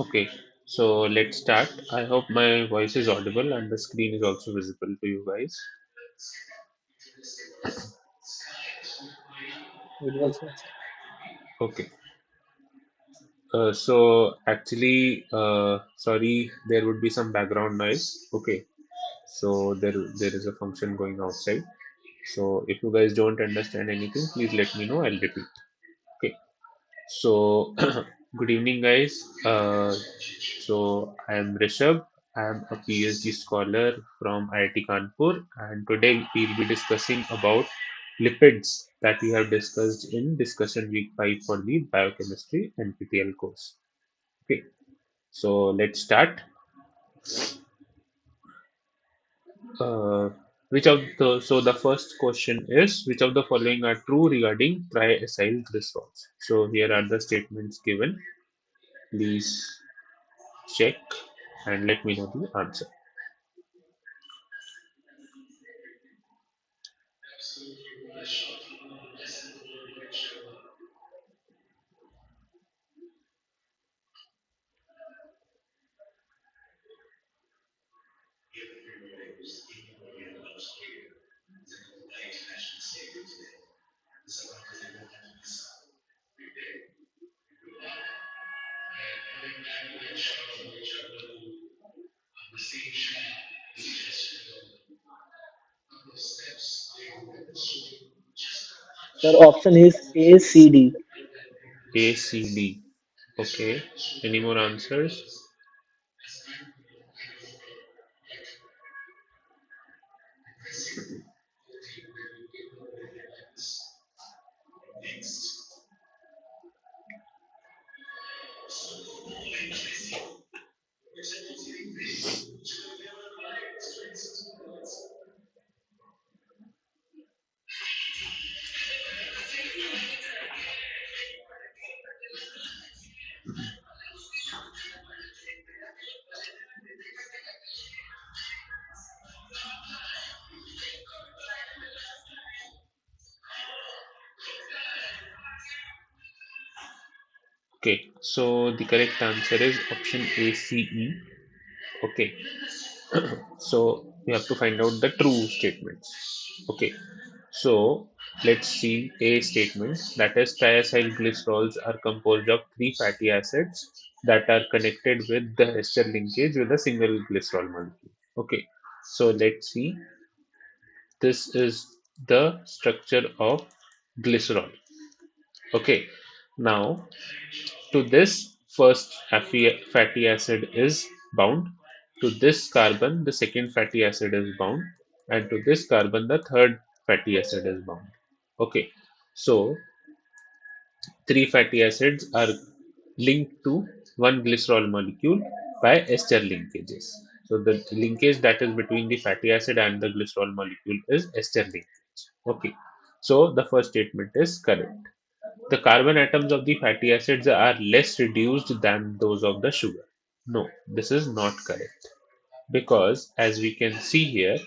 Okay, so let's start. I hope my voice is audible and the screen is also visible to you guys. It was also Okay, so actually, sorry, there would be some background noise. Okay, so there is a function going outside. So if you guys don't understand anything, please let me know. I'll repeat. Okay, so good evening, guys. So I am Rishabh. I am a PhD scholar from IIT Kanpur, and today we'll be discussing about lipids that we have discussed in discussion week 5 for the biochemistry NPTEL course. Okay, so let's start. Which of the so the first question is which of the following are true regarding triacyl glycerols? So here are the statements given. Please check and let me know the answer. Sir, option is A, C, D. A, C, D. Okay. Any more answers? Okay. So the correct answer is option A, C, E. Okay. So we have to find out the true statements. Okay. So let's see A statement, that is triacylglycerols are composed of three fatty acids that are connected with the ester linkage with a single glycerol molecule. Okay. So let's see. This is the structure of glycerol. Okay. Now to this first fatty acid is bound. To this carbon, the second fatty acid is bound. And to this carbon, the third fatty acid is bound. Okay, so three fatty acids are linked to one glycerol molecule by ester linkages. So the linkage that is between the fatty acid and the glycerol molecule is ester linkage. Okay, so the first statement is correct. The carbon atoms of the fatty acids are less reduced than those of the sugar. No, this is not correct. Because as we can see here,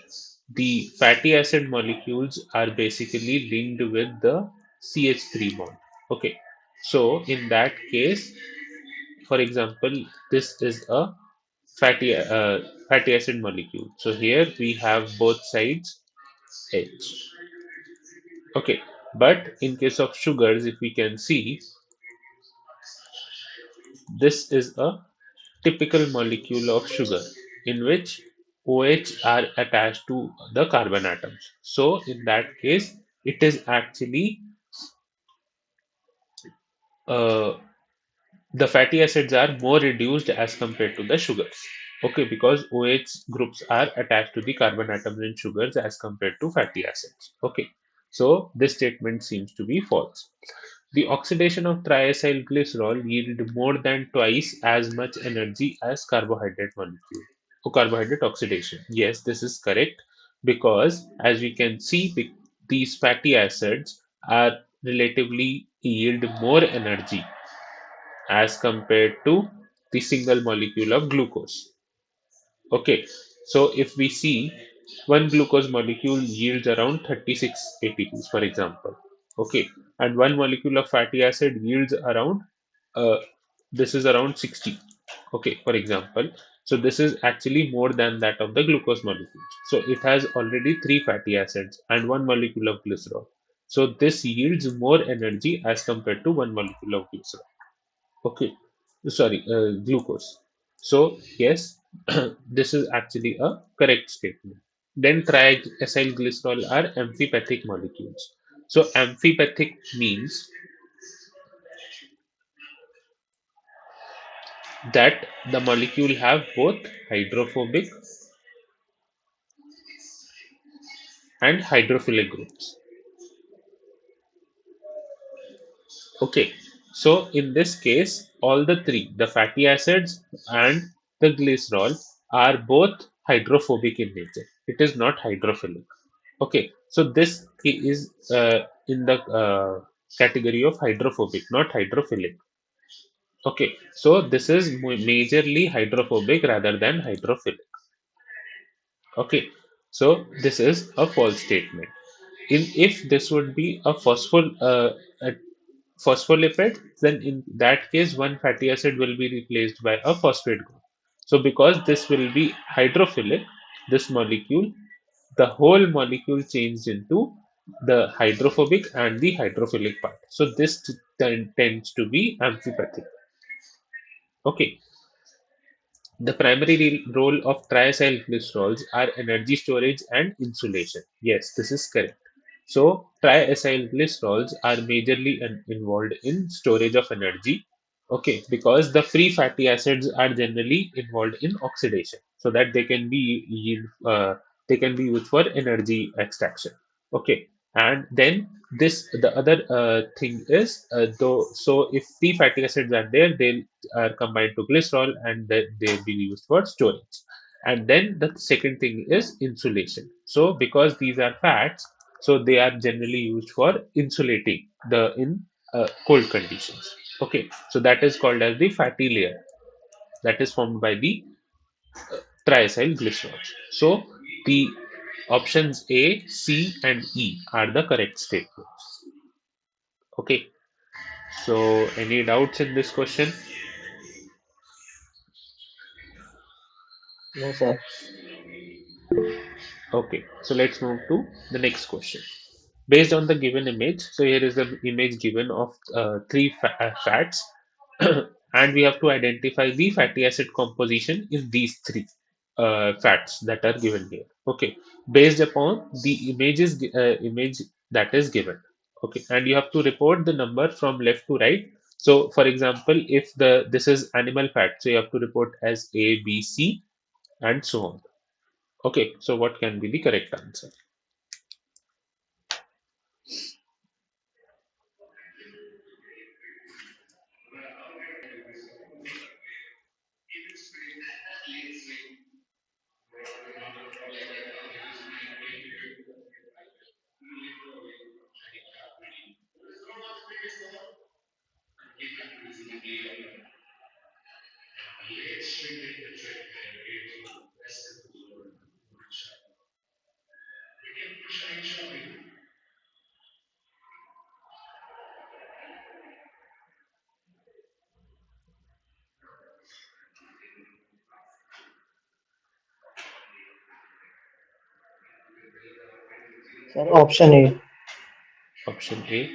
the fatty acid molecules are basically linked with the CH3 bond. Okay, so in that case, for example, this is a fatty acid molecule. So here we have both sides H. Okay, but in case of sugars, if we can see, this is a typical molecule of sugar in which OH are attached to the carbon atoms. So in that case, it is actually uh, the fatty acids are more reduced as compared to the sugars. Okay, because OH groups are attached to the carbon atoms in sugars as compared to fatty acids. Okay, so this statement seems to be false. The oxidation of triacylglycerol yield more than twice as much energy as carbohydrate molecule. Oh, carbohydrate oxidation. Yes, this is correct because as we can see, these fatty acids are relatively yield more energy as compared to the single molecule of glucose. Okay, so if we see one glucose molecule yields around 36 ATPs, for example. Okay, and one molecule of fatty acid yields around, uh, this is around 60. Okay, for example, so this is actually more than that of the glucose molecule. So it has already three fatty acids and one molecule of glycerol. So this yields more energy as compared to one molecule of glycerol. Okay, sorry, glucose. So yes, this is actually a correct statement. Then triacylglycerol are amphipathic molecules. So amphipathic means that the molecule have both hydrophobic and hydrophilic groups. Okay, so in this case, all the three, the fatty acids and the glycerol, are both hydrophobic in nature. It is not hydrophilic. Okay, so this is in the category of hydrophobic, not hydrophilic. Okay, so this is majorly hydrophobic rather than hydrophilic. Okay, so this is a false statement. If this would be a phospholipid, then in that case, one fatty acid will be replaced by a phosphate group. So because this will be hydrophilic, this molecule, the whole molecule changed into the hydrophobic and the hydrophilic part. So this tends to be amphipathic. Okay, the primary role of triacylglycerols are energy storage and insulation. Yes, this is correct. So, triacylglycerols are majorly involved in storage of energy. Okay, because the free fatty acids are generally involved in oxidation, so that they can be used for energy extraction. Okay, and then this the other thing is though so if free fatty acids are there, they are combined to glycerol and then they'll be used for storage. And then the second thing is insulation. So because these are fats, so they are generally used for insulating the in cold conditions. Okay, so that is called as the fatty layer that is formed by the triacyl glycerols. So the options A, C, and E are the correct statements. Okay, so any doubts in this question? No, sir. Okay, so let's move to the next question. Based on the given image, so here is the image given of three fats, and we have to identify the fatty acid composition in these three fats that are given here. Okay, based upon the image that is given. Okay, and you have to report the number from left to right. So, for example, if the this is animal fat, so you have to report as A, B, C, and so on. Okay, so what can be the correct answer? Sir, option A. Option A.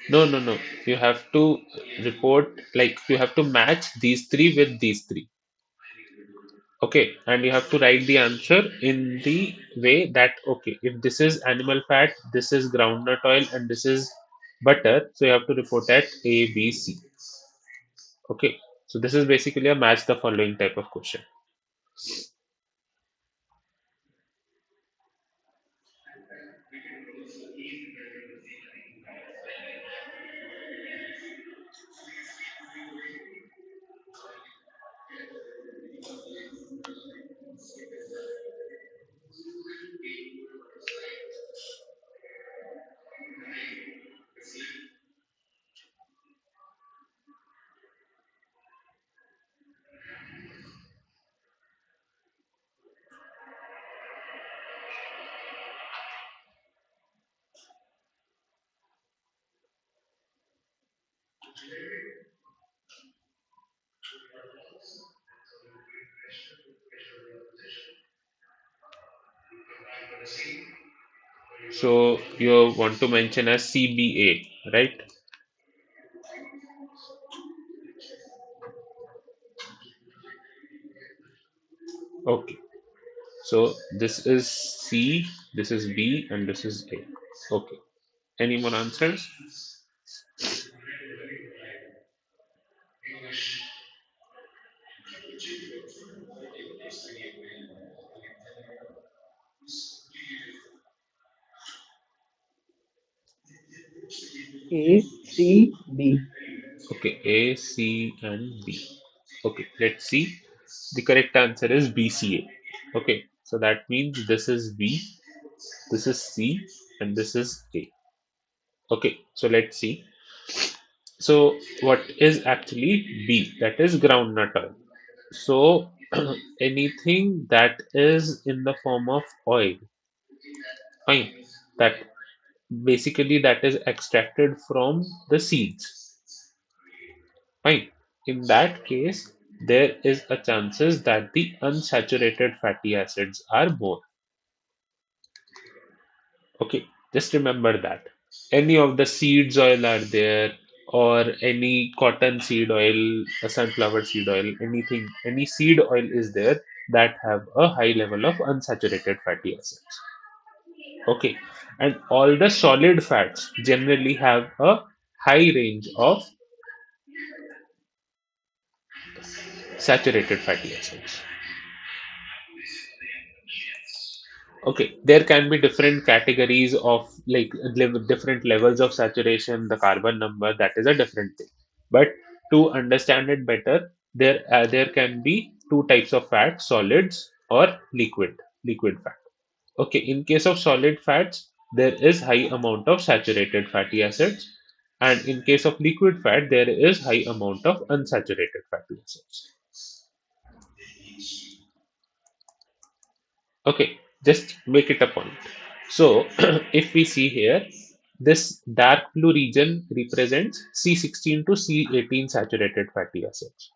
No, no, no. You have to report, like, you have to match these three with these three. Okay. And you have to write the answer in the way that, okay, if this is animal fat, this is groundnut oil, and this is butter. So you have to report at A, B, C. Okay. So this is basically a match the following type of question. So you want to mention as CBA, right? Okay. So this is C, this is B, and this is A. Okay. Any more answers? A, C, B. Okay, A, C, and B. Okay, let's see. The correct answer is BCA. Okay, so that means this is B, this is C, and this is A. Okay, so let's see. So what is actually B? That is groundnut oil. So anything that is in the form of oil, fine. That basically that is extracted from the seeds, fine. In that case, there is a chances that the unsaturated fatty acids are more. Okay, just remember that. Any of the seeds oil are there, or any cotton seed oil, a sunflower seed oil, anything, any seed oil is there that have a high level of unsaturated fatty acids. Okay, and all the solid fats generally have a high range of saturated fatty acids. Okay, there can be different categories of like different levels of saturation, the carbon number, that is a different thing. But to understand it better, there can be two types of fat, solids or liquid fat. Okay, in case of solid fats, there is high amount of saturated fatty acids, and in case of liquid fat, there is high amount of unsaturated fatty acids. Okay, just make it a point. So, if we see here, this dark blue region represents C16 to C18 saturated fatty acids.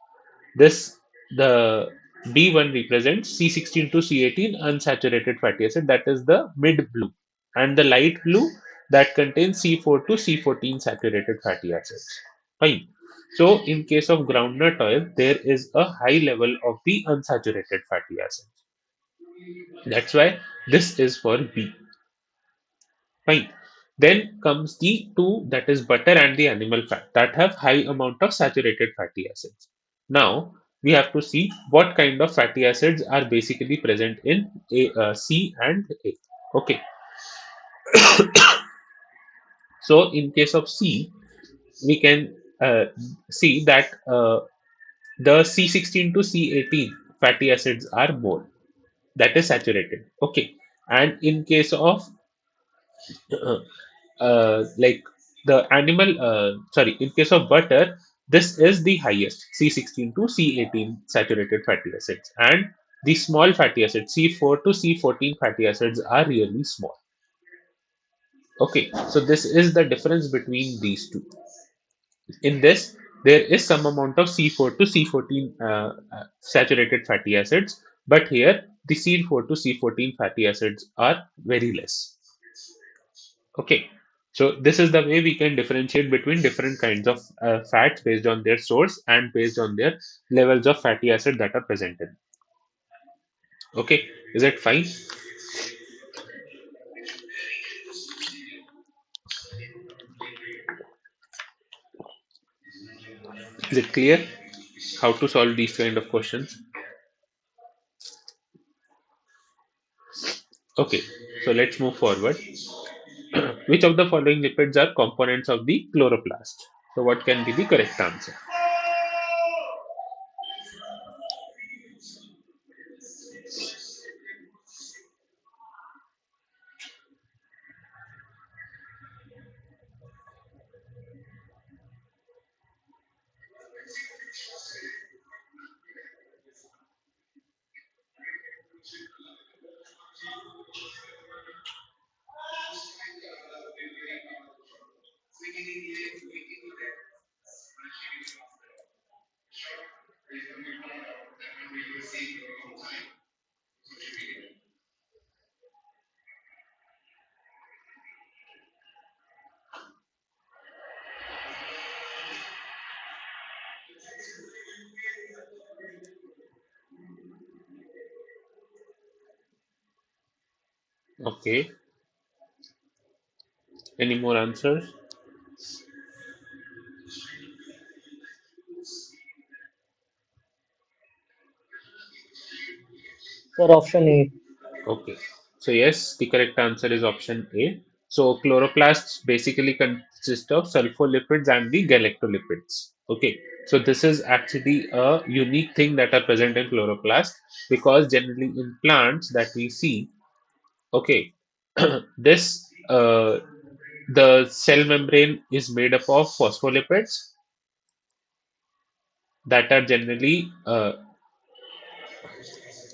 This the B1 represents C16 to C18 unsaturated fatty acid, that is the mid blue, and the light blue that contains C4 to C14 saturated fatty acids. Fine. So, in case of groundnut oil, there is a high level of the unsaturated fatty acids. That's why this is for B. Fine. Then comes the two, that is butter and the animal fat, that have high amount of saturated fatty acids. Now we have to see what kind of fatty acids are basically present in C and A. Okay. So in case of C, we can see that the C16 to C18 fatty acids are more. That is saturated. Okay. And in case of uh, like the animal sorry, in case of butter, this is the highest, C16 to C18 saturated fatty acids, and the small fatty acids, C4 to C14 fatty acids, are really small. Okay, so this is the difference between these two. In this, there is some amount of C4 to C14 saturated fatty acids, but here the C4 to C14 fatty acids are very less. Okay, so this is the way we can differentiate between different kinds of fats based on their source and based on their levels of fatty acid that are present in. Okay, is it fine? Is it clear how to solve these kind of questions? Okay, so let's move forward. Which of the following lipids are components of the chloroplast? So, what can be the correct answer? Okay. Any more answers? Sir, option A. Okay. So yes, the correct answer is option A. So chloroplasts basically consist of sulfolipids and the galactolipids. Okay. So this is actually a unique thing that are present in chloroplast, because generally in plants that we see, okay, this the cell membrane is made up of phospholipids that are generally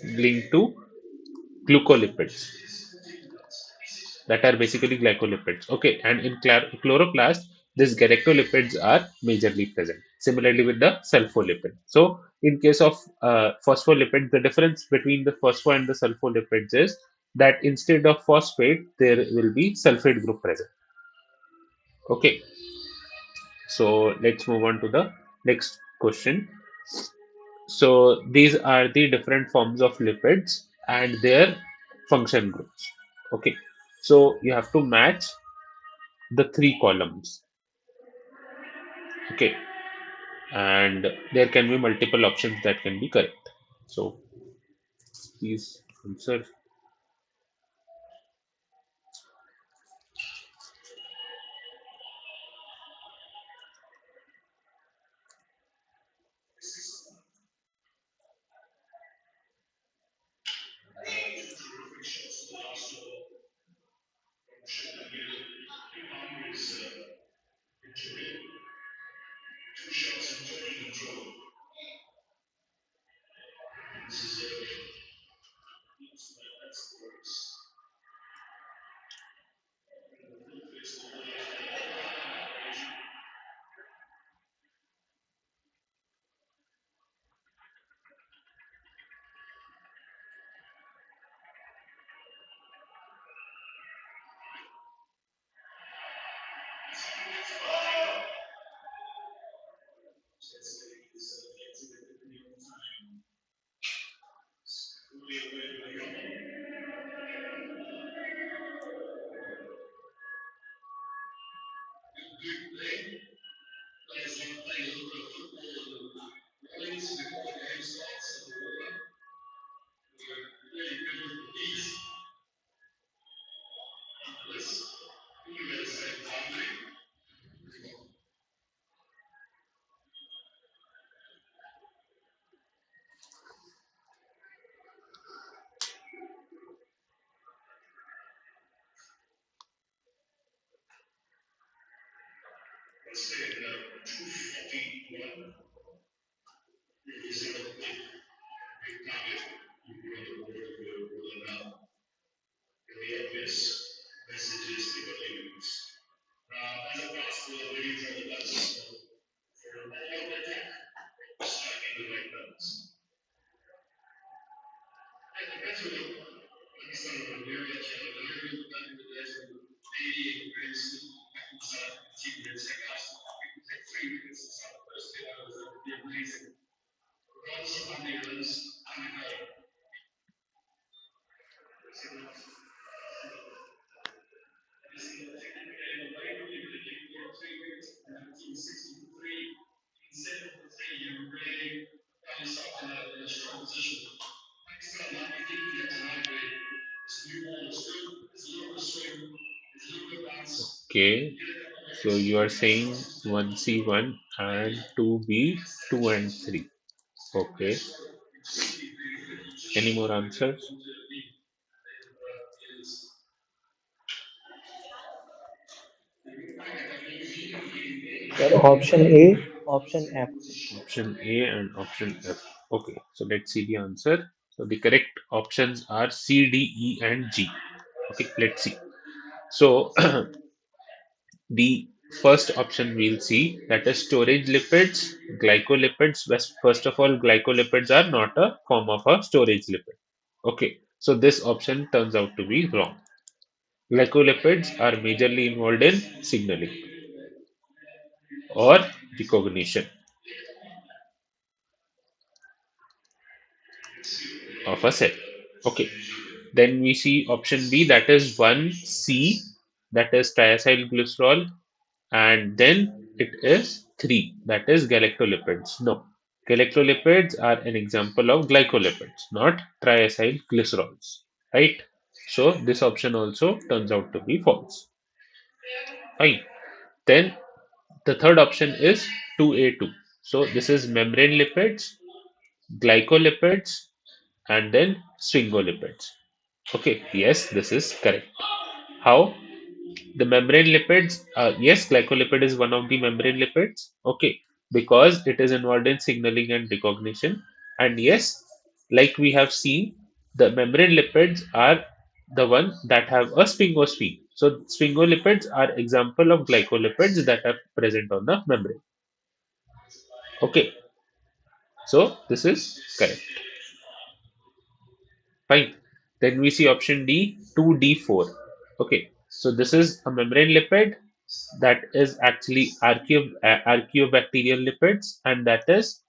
linked to glucolipids that are basically glycolipids. Okay, and in chloroplast, these galactolipids are majorly present. Similarly with the sulfolipid. So, in case of phospholipid, the difference between the phospho and the sulfolipids is that instead of phosphate, there will be sulfate group present. Okay, so let's move on to the next question. So, these are the different forms of lipids and their function groups. Okay, so you have to match the three columns. Okay, and there can be multiple options that can be correct. So please answer. Okay, so you are saying 1C1 and 2B, 2 and 3. Okay, any more answers? Sir, option A, option F. Option A and option F. Okay, so let's see the answer. So the correct options are C, D, E, and G. Okay, let's see. So the first option we'll see, that is storage lipids, glycolipids. First of all, glycolipids are not a form of a storage lipid. Okay, so this option turns out to be wrong. Glycolipids are majorly involved in signaling or recognition of a cell. Okay, Then we see option B, that is 1C, that is triacylglycerol, and then it is 3, that is galactolipids. No, galactolipids are an example of glycolipids, not triacylglycerols, right? So this option also turns out to be false. Fine. Then the third option is 2A2. So this is membrane lipids, glycolipids, and then sphingolipids. Okay, yes, this is correct. How? The membrane lipids, yes, glycolipid is one of the membrane lipids. Okay, because it is involved in signaling and recognition. And yes, like we have seen, the membrane lipids are the one that have a sphingospeed. So sphingolipids are example of glycolipids that are present on the membrane. Okay, so this is correct. Fine. Then we see option D, 2D4. Okay, so this is a membrane lipid that is actually archaeobacterial lipids, and that is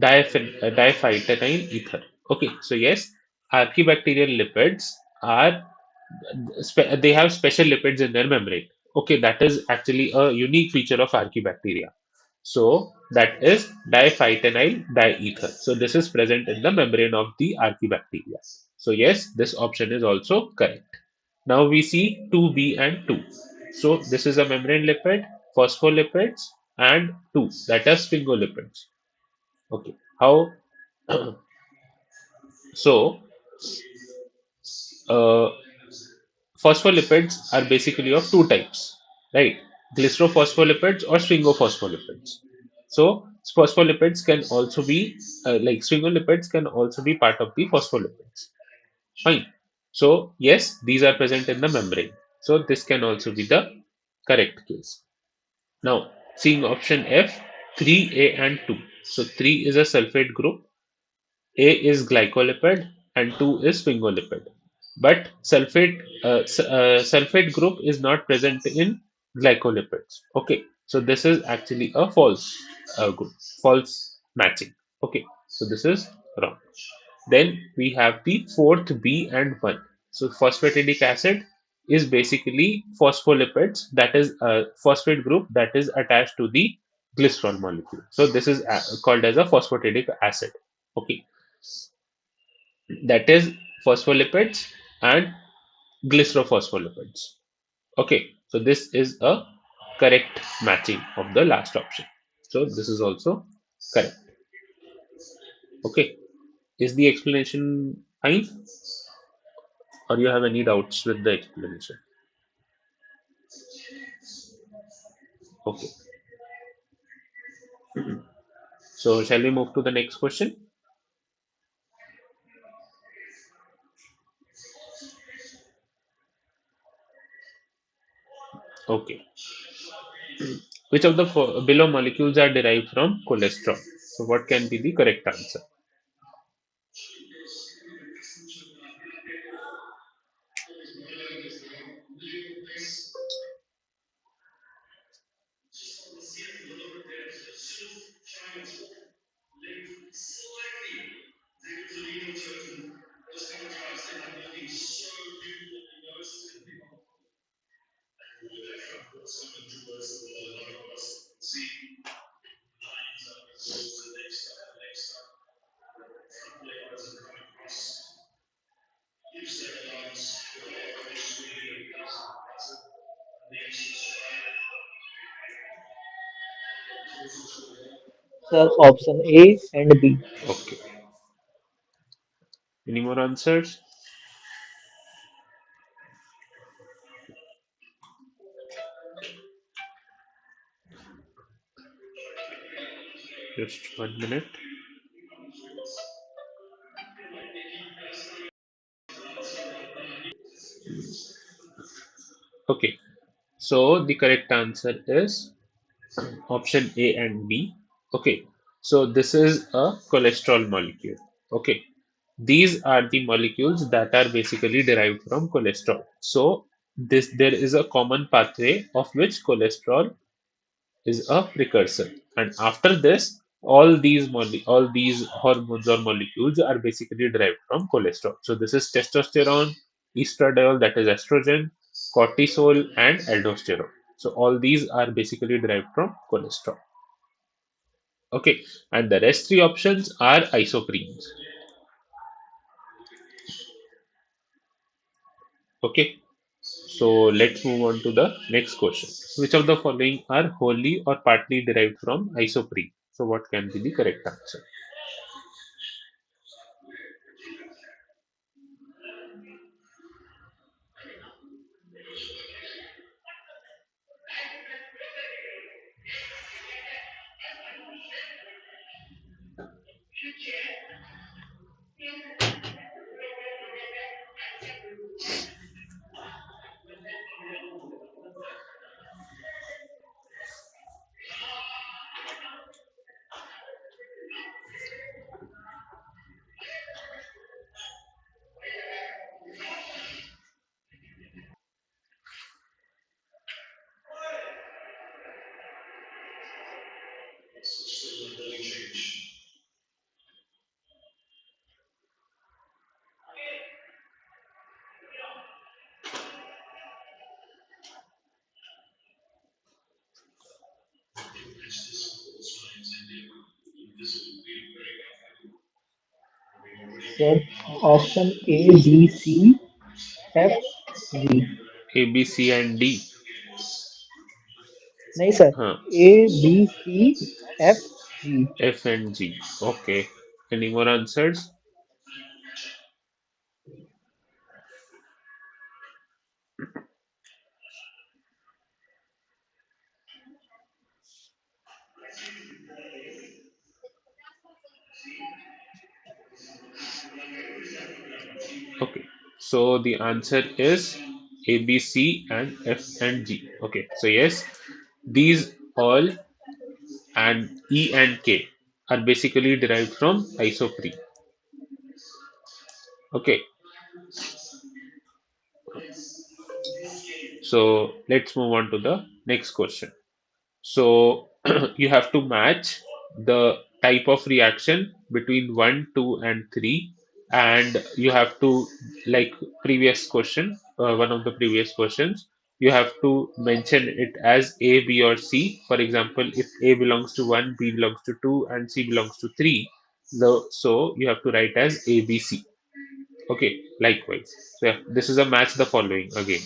diphytanyl ether. Okay, so yes, archaeobacterial lipids are they have special lipids in their membrane. Okay, that is actually a unique feature of archaeobacteria. So that is diphytanyl diether. So this is present in the membrane of the archaeobacteria. So yes, this option is also correct. Now we see 2B and 2. So this is a membrane lipid, phospholipids, and 2, that are sphingolipids. Okay. How? So uh, phospholipids are basically of two types, right? Glycerophospholipids or sphingophospholipids. So phospholipids can also be like sphingolipids can also be part of the phospholipids. Fine. So yes, these are present in the membrane. So this can also be the correct case. Now, seeing option F, 3A and 2. So 3 is a sulfate group, A is glycolipid, and 2 is sphingolipid. But sulfate group is not present in glycolipids. Okay, so this is actually a false group, false matching. Okay, so this is wrong. Then we have the fourth B and 1. So phosphatidic acid is basically phospholipids, that is a phosphate group that is attached to the glycerol molecule. So this is called as a phosphatidic acid. Okay, that is phospholipids and glycerophospholipids. Okay, so this is a correct matching of the last option. So this is also correct. Okay, is the explanation fine, or you have any doubts with the explanation? Okay, so shall we move to the next question? Okay, which of the below molecules are derived from cholesterol? So what can be the correct answer? Sir, option A and B. Okay, any more answers? Just 1 minute. Okay, so the correct answer is option A and B. Okay, so this is a cholesterol molecule. Okay, these are the molecules that are basically derived from cholesterol. So this there is a common pathway of which cholesterol is a precursor, and after this all these hormones or molecules are basically derived from cholesterol. So this is testosterone, estradiol, that is estrogen, cortisol, and aldosterone. So all these are basically derived from cholesterol. Okay, and the rest three options are isoprenes. Okay, so let's move on to the next question. Which of the following are wholly or partly derived from isoprene? So what can be the correct answer? Sir, option A, B, C, F, G. A, B, C, and D. नहीं sir, Huh. A, B, C, F, G. F and G. Okay. Any more answers? Okay. So the answer is A, B, C, and F and G. Okay. So yes, these all and E and K are basically derived from isoprene. Okay. So let's move on to the next question. So you have to match the type of reaction between 1, 2, and 3, and you have to, like previous question, one of the previous questions, you have to mention it as A, B, or C. For example, if A belongs to 1, B belongs to 2, and C belongs to 3, so you have to write as A, B, C. Okay, likewise. So yeah, this is a match the following again.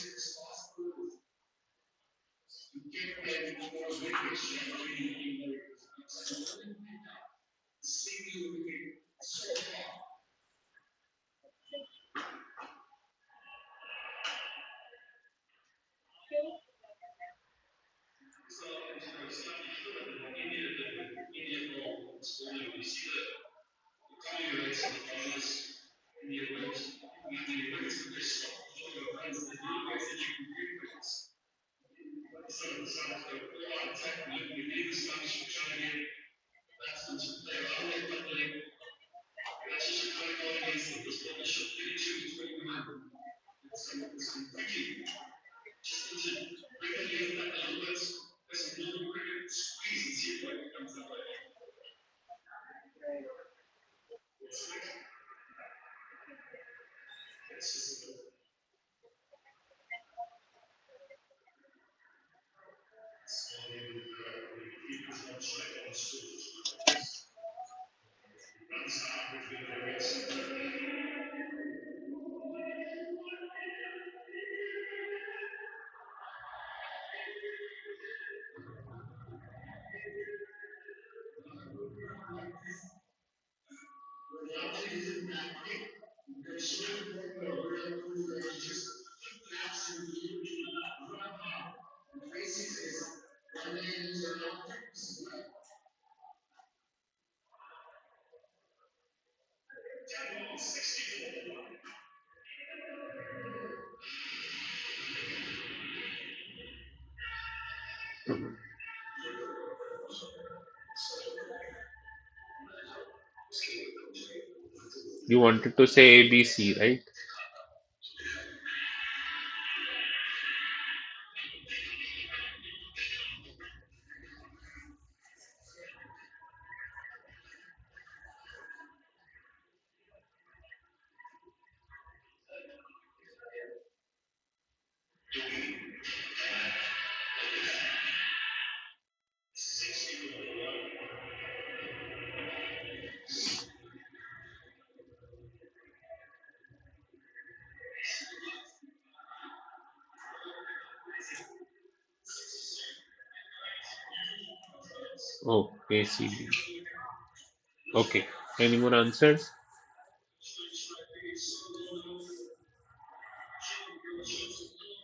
You wanted to say A, B, C, right? Oh, ACB. Okay. Any more answers?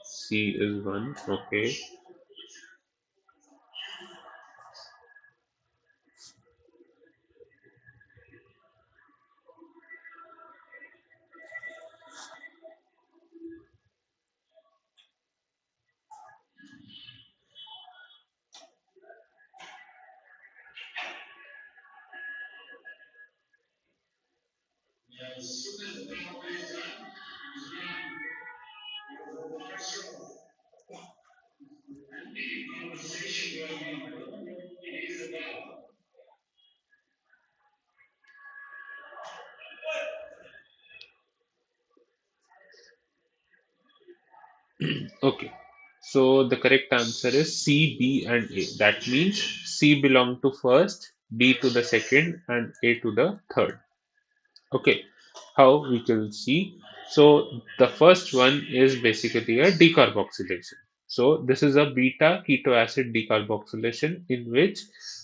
C is one. Okay. Okay. So the correct answer is C, B, and A. That means C belong to first, B to the second, and A to the third. Okay, how we can see. So the first one is basically a decarboxylation. So this is a beta keto acid decarboxylation in which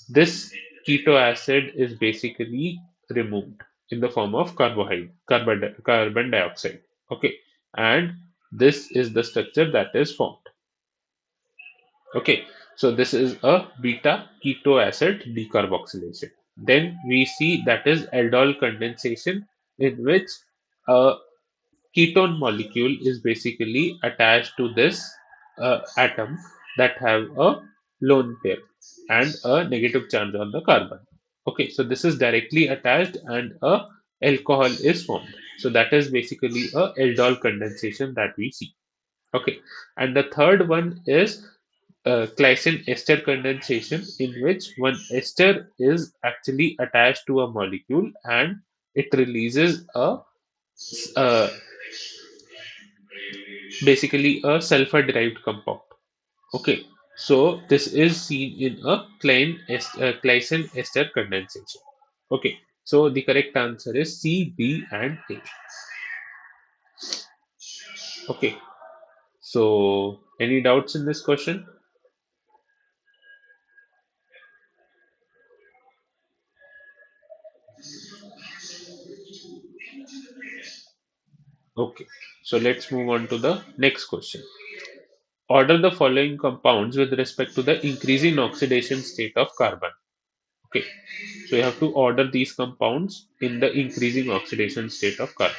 this keto acid is basically removed in the form of carbon dioxide. Okay, and this is the structure that is formed. Okay, so this is a beta keto acid decarboxylation. Then we see that is aldol condensation, in which a ketone molecule is basically attached to this atom that have a lone pair and a negative charge on the carbon. Okay, so this is directly attached and a alcohol is formed. So that is basically a aldol condensation that we see. Okay, and the third one is glycine ester condensation, in which one ester is actually attached to a molecule and it releases a basically a sulfur derived compound. Okay, so this is seen in a glycine ester condensation. Okay, so the correct answer is C, B, and A. Okay, so any doubts in this question? Okay, so let's move on to the next question. Order the following compounds with respect to the increasing oxidation state of carbon. Okay, so you have to order these compounds in the increasing oxidation state of carbon.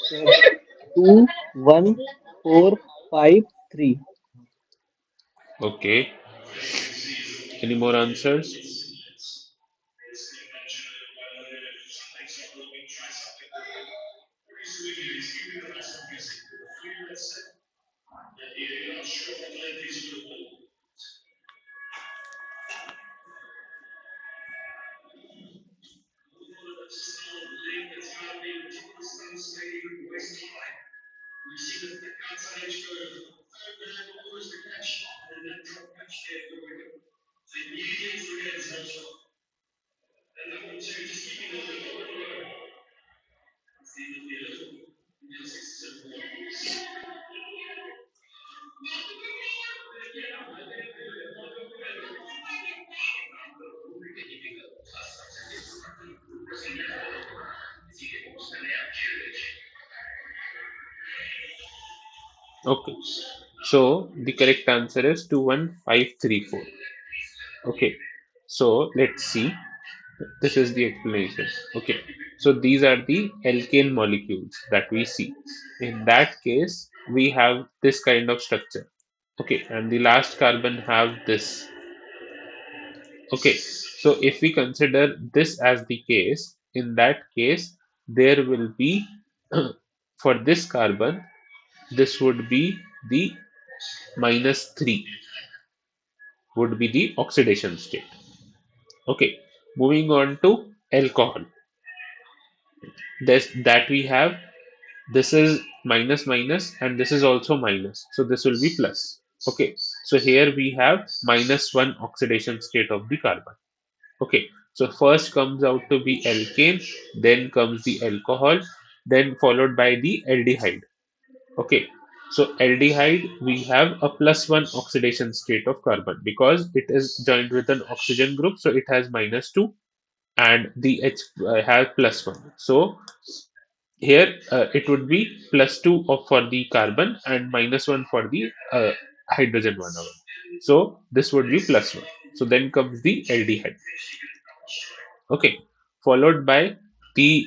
Sir, 2, 1, 4, 5, 3. Okay, any more answers? Okay, so the correct answer is 21534. Okay, so let's see. This is the explanation. Okay, so these are the alkane molecules that we see. In that case, we have this kind of structure. Okay, and the last carbon have this. Okay, so if we consider this as the case, in that case, there will be for this carbon, this would be the minus 3, would be the oxidation state. Okay, moving on to alcohol. This that we have, this is minus minus and this is also minus. So this will be plus. Okay, so here we have minus 1 oxidation state of the carbon. Okay, so first comes out to be alkane, then comes the alcohol, then followed by the aldehyde. Okay, so aldehyde, we have a plus 1 oxidation state of carbon because it is joined with an oxygen group, so it has minus 2 and the H have plus 1. So here it would be plus 2 for the carbon and minus 1 for the hydrogen one hour. So this would be plus 1. So then comes the aldehyde. Okay, followed by the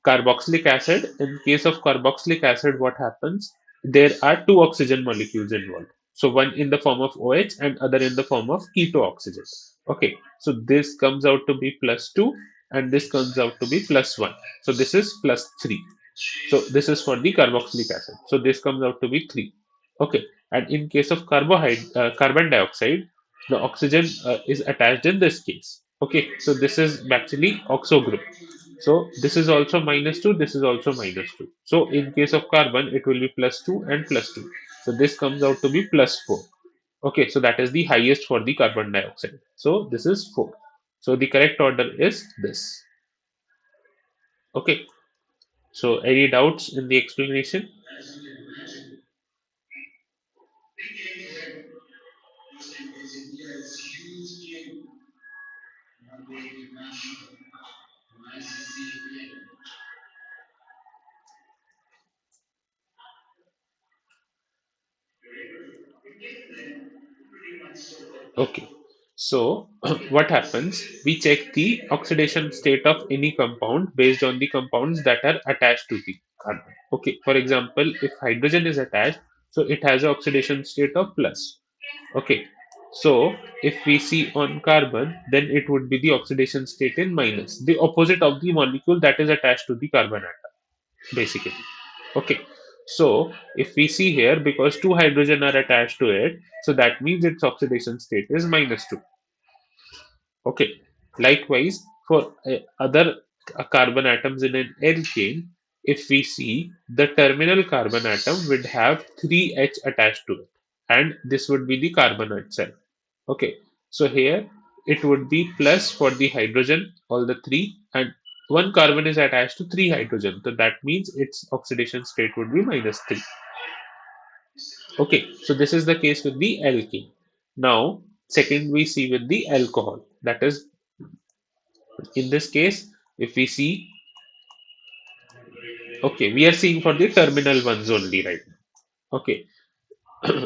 carboxylic acid. In case of carboxylic acid, what happens? There are two oxygen molecules involved. So one in the form of OH and other in the form of keto oxygen. Okay, so this comes out to be plus 2 and this comes out to be plus 1. So this is plus 3. So this is for the carboxylic acid. So this comes out to be 3. Okay, and in case of carbon dioxide, the oxygen is attached in this case. Okay, so this is actually oxo group. So this is also minus 2, this is also minus 2. So in case of carbon, it will be plus 2 and plus 2. So this comes out to be plus 4. Okay, so that is the highest for the carbon dioxide. So this is 4. So the correct order is this. Okay, so any doubts in the explanation? Okay. So what happens? We check the oxidation state of any compound based on the compounds that are attached to the carbon. Okay. For example, if hydrogen is attached, so it has an oxidation state of plus. Okay. So if we see on carbon, then it would be the oxidation state in minus, the opposite of the molecule that is attached to the carbon atom, basically. Okay. So if we see here, because two hydrogen are attached to it, so that means its oxidation state is minus 2. Okay. Likewise, for other carbon atoms in an alkane, if we see the terminal carbon atom would have 3H attached to it, and this would be the carbon itself. Okay. So here it would be plus for the hydrogen, all the three, and one carbon is attached to three hydrogen. So that means its oxidation state would be minus 3. Okay, so this is the case with the alkene. Now, second we see with the alcohol. That is, in this case, if we see, okay, we are seeing for the terminal ones only right now. Okay,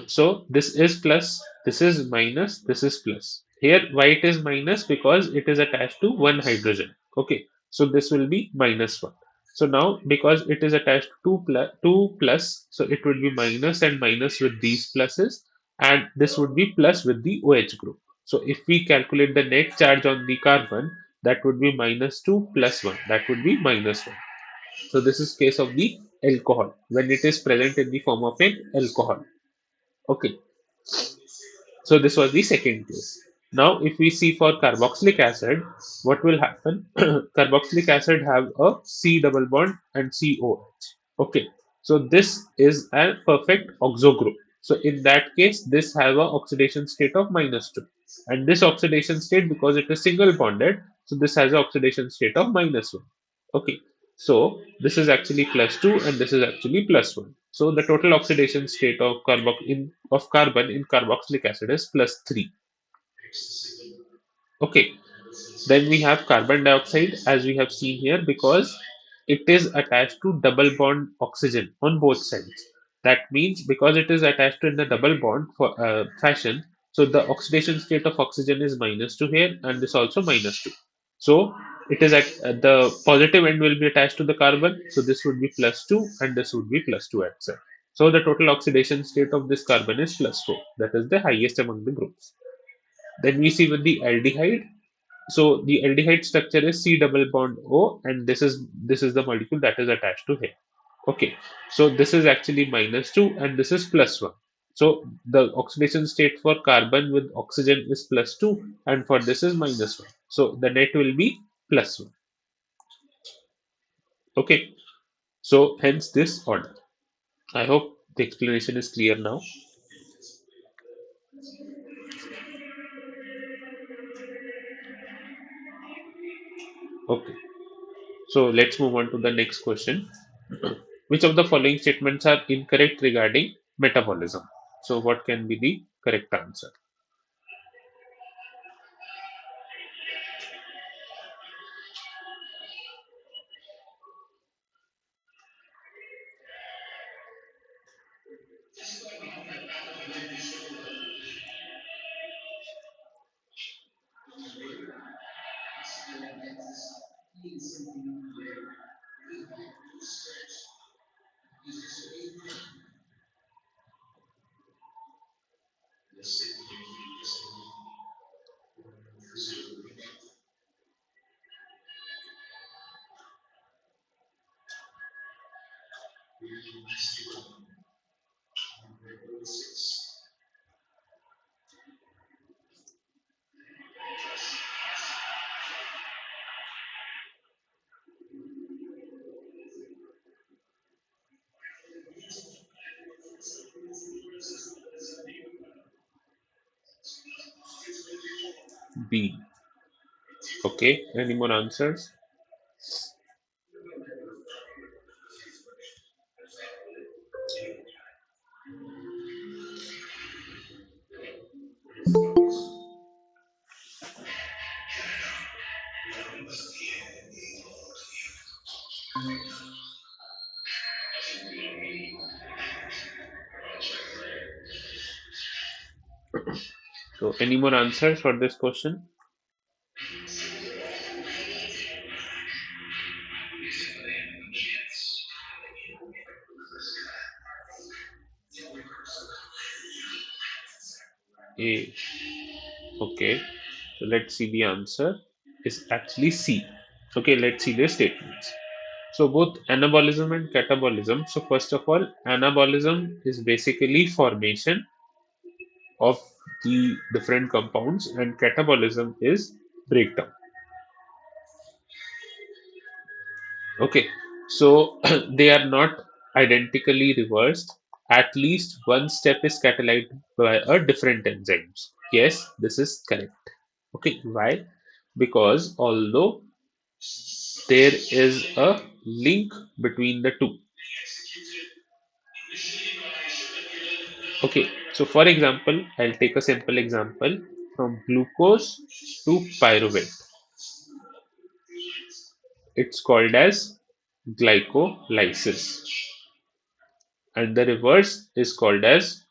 so this is plus, this is minus, this is plus. Here, why it is minus? Because it is attached to one hydrogen. Okay, so this will be minus 1. So now, because it is attached to 2 plus, so it would be minus and minus with these pluses, and this would be plus with the OH group. So if we calculate the net charge on the carbon, that would be minus 2 plus 1. That would be minus 1. So this is case of the alcohol when it is present in the form of an alcohol. Okay, so this was the second case. Now, if we see for carboxylic acid, what will happen? Carboxylic acid have a C double bond and COH. Okay, so this is a perfect oxo group. So in that case, this have a oxidation state of minus 2. And this oxidation state, because it is single bonded, so this has an oxidation state of minus 1. Okay, so this is actually plus 2 and this is actually plus 1. So the total oxidation state of carbon in carboxylic acid is plus 3. Okay, then we have carbon dioxide as we have seen here because it is attached to double bond oxygen on both sides. That means because it is attached to in the double bond for fashion, so the oxidation state of oxygen is minus 2 here and this also minus 2. So it is at the positive end will be attached to the carbon. So this would be plus 2 and this would be plus 2 itself. So the total oxidation state of this carbon is plus 4. That is the highest among the groups. Then we see with the aldehyde. So the aldehyde structure is C double bond O, and this is the molecule that is attached to here. Okay, so this is actually -2 and this is +1. So the oxidation state for carbon with oxygen is +2 and for this is -1. So the net will be +1. Okay, so hence this order. I hope the explanation is clear now. Okay, so let's move on to the next question. Which of the following statements are incorrect regarding metabolism? So what can be the correct answer? B. Okay, any more answers? So any more answers for this question? A. Okay, so let's see the answer is actually C. Okay, let's see the statements. So both anabolism and catabolism. So first of all, anabolism is basically formation of the different compounds and catabolism is breakdown. Okay, so they are not identically reversed. At least one step is catalyzed by a different enzymes. Yes, this is correct. Okay, why? Because although there is a link between the two. Okay, so for example, I'll take a simple example from glucose to pyruvate. It's called as glycolysis, and the reverse is called as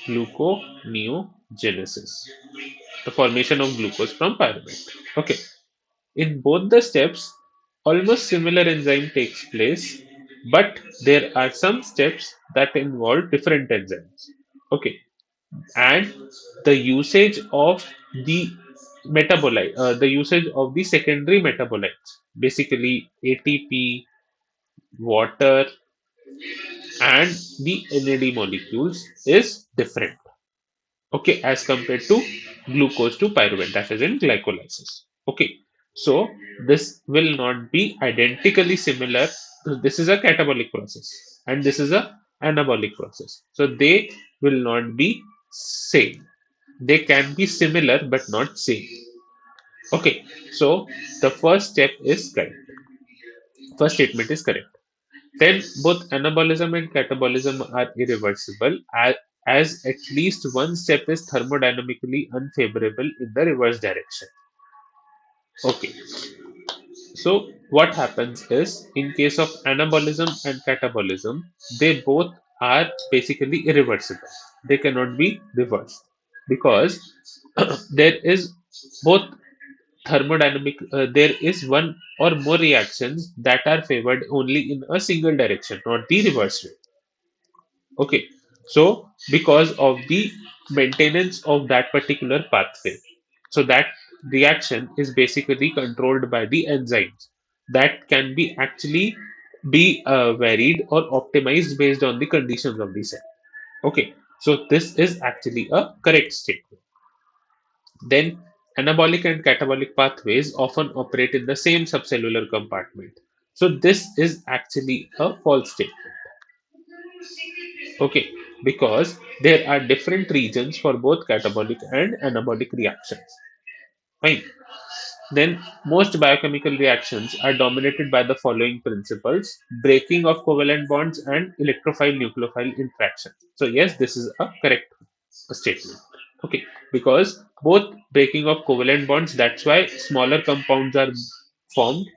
gluconeogenesis, the formation of glucose from pyruvate. Okay, in both the steps, almost similar enzyme takes place, but there are some steps that involve different enzymes. Okay, and the usage of the the usage of the secondary metabolites, basically ATP, water, and the NAD molecules is different. Okay, as compared to glucose to pyruvate, that is in glycolysis. Okay, so this will not be identically similar. This is a catabolic process and this is a anabolic process, so they will not be same. They can be similar but not same. Okay, so the first statement is correct. Then both anabolism and catabolism are irreversible, as at least one step is thermodynamically unfavorable in the reverse direction. Okay, so what happens is in case of anabolism and catabolism, they both are basically irreversible. They cannot be reversed because there is both there is one or more reactions that are favored only in a single direction, not the reverse way. Okay, so because of the maintenance of that particular pathway. So that reaction is basically controlled by the enzymes that can be actually be varied or optimized based on the conditions of the cell. Okay, so this is actually a correct statement. Then anabolic and catabolic pathways often operate in the same subcellular compartment. So this is actually a false statement. Okay, because there are different regions for both catabolic and anabolic reactions. Fine. Then most biochemical reactions are dominated by the following principles: breaking of covalent bonds and electrophile nucleophile interaction. So yes, this is a correct statement. Okay, because both breaking of covalent bonds, that's why smaller compounds are formed,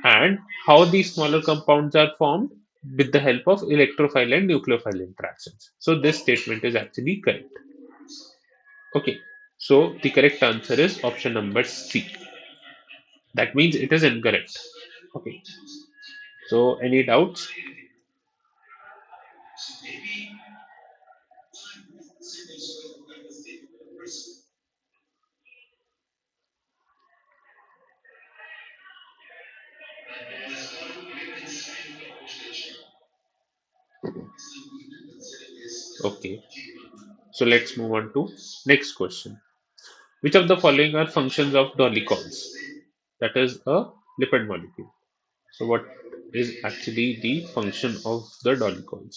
and how these smaller compounds are formed with the help of electrophile and nucleophile interactions. So this statement is actually correct. Okay, so the correct answer is option number C. That means it is incorrect. Okay, so any doubts? Okay, so let's move on to next question. Which of the following are functions of dolichols? That is a lipid molecule. So what is actually the function of the dolichols?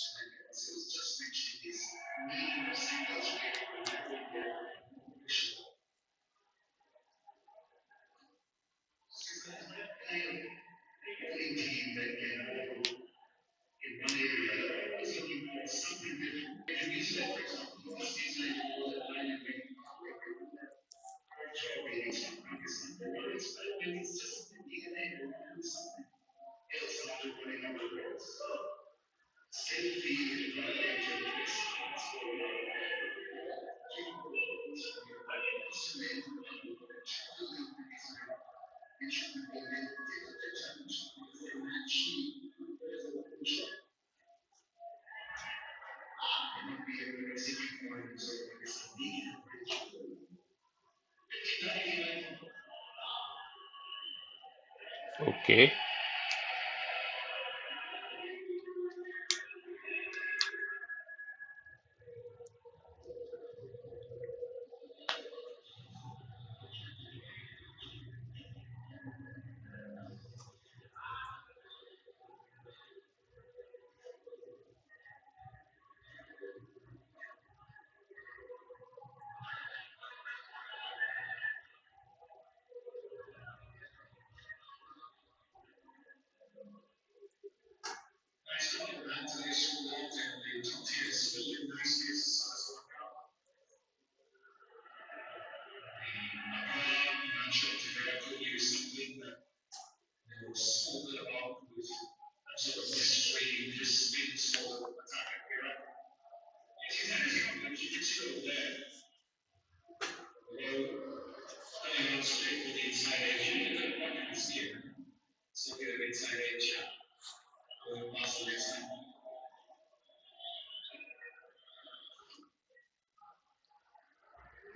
Okay,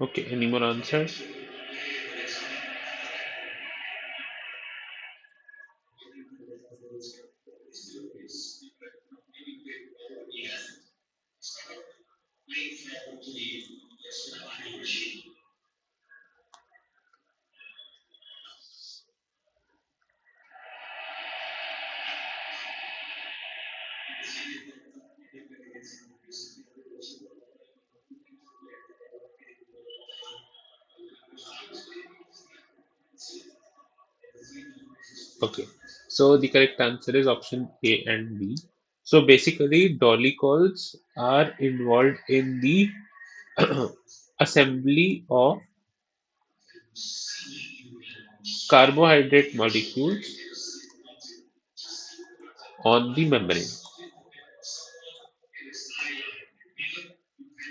okay, any more answers? Okay, so the correct answer is option A and B. So basically, dolichols are involved in the assembly of carbohydrate molecules on the membrane,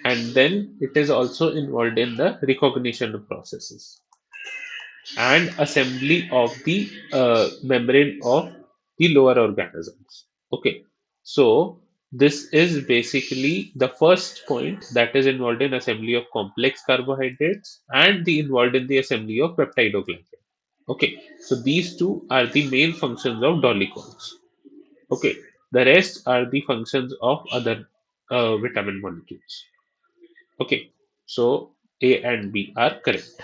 and then it is also involved in the recognition processes and assembly of the membrane of the lower organisms. Okay, so This is basically the first point that is involved in assembly of complex carbohydrates and the involved in the assembly of peptidoglycan. Okay, so these two are the main functions of dolichols. Okay, the rest are the functions of other vitamin molecules. Okay, so A and B are correct.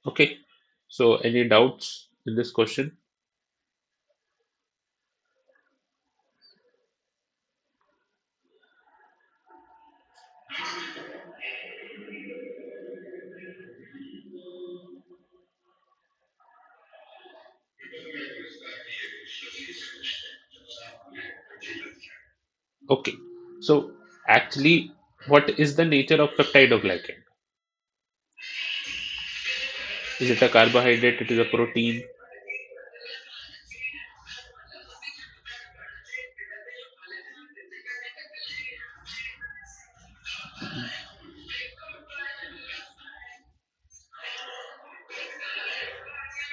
Okay, so any doubts in this question? Okay, so actually, what is the nature of peptidoglycan? Is it a carbohydrate? It is a protein?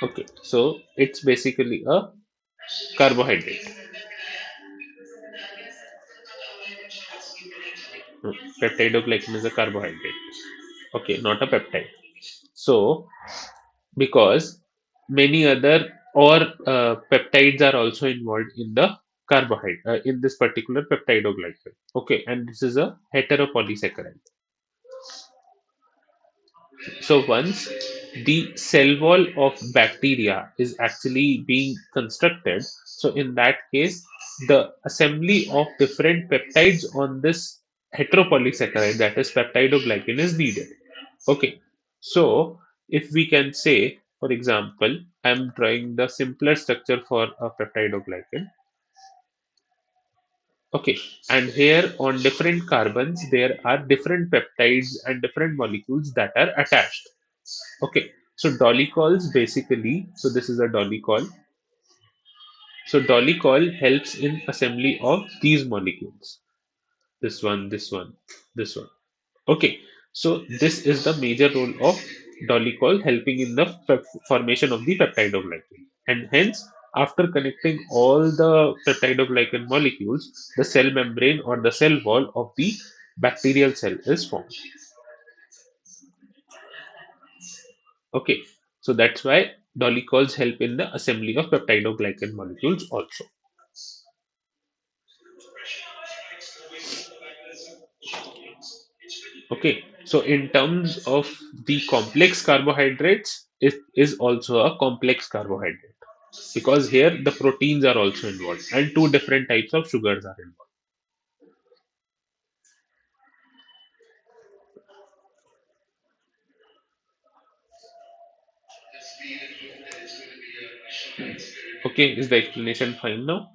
Okay, so it's basically a carbohydrate. Peptidoglycan is a carbohydrate. Okay, not a peptide. So, because many other or peptides are also involved in the carbohydrate in this particular peptidoglycan. Okay, and this is a heteropolysaccharide. So once the cell wall of bacteria is actually being constructed, so in that case, the assembly of different peptides on this heteropolysaccharide, that is peptidoglycan, is needed. Okay, so if we can say, for example, I'm drawing the simpler structure for a peptidoglycan. Okay, and here on different carbons, there are different peptides and different molecules that are attached. Okay, so dolichols basically, so this is a dolicol. So dolicol helps in assembly of these molecules. This one, this one. Okay, so this is the major role of dolicol helping in the formation of the peptidoglycan. And hence, after connecting all the peptidoglycan molecules, the cell membrane or the cell wall of the bacterial cell is formed. Okay, so that's why dolichols help in the assembly of peptidoglycan molecules also. Okay, so in terms of the complex carbohydrates, it is also a complex carbohydrate because here the proteins are also involved and two different types of sugars are involved. Okay, is the explanation fine now?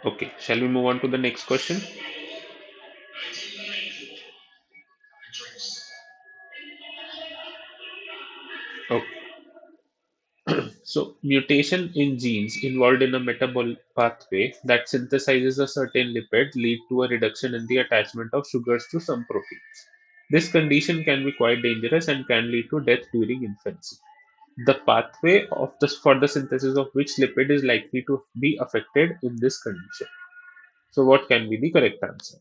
Okay, shall we move on to the next question? Okay, so mutation in genes involved in a metabolic pathway that synthesizes a certain lipid lead to a reduction in the attachment of sugars to some proteins. This condition can be quite dangerous and can lead to death during infancy. The pathway of this for the synthesis of which lipid is likely to be affected in this condition. So what can be the correct answer?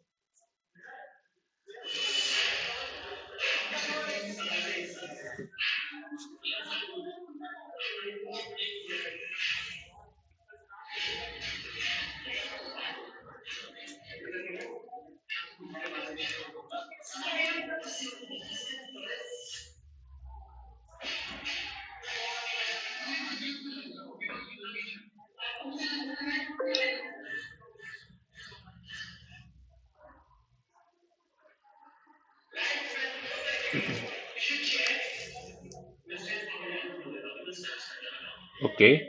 Okay.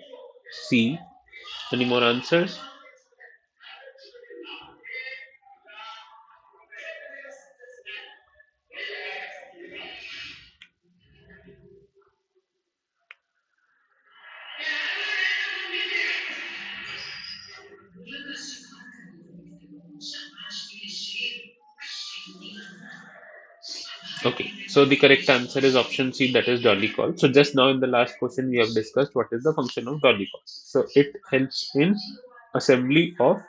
C. Any more answers? So the correct answer is option C, that is Dolly-call. So just now in the last question we have discussed what is the function of Dolly-call. So it helps in assembly of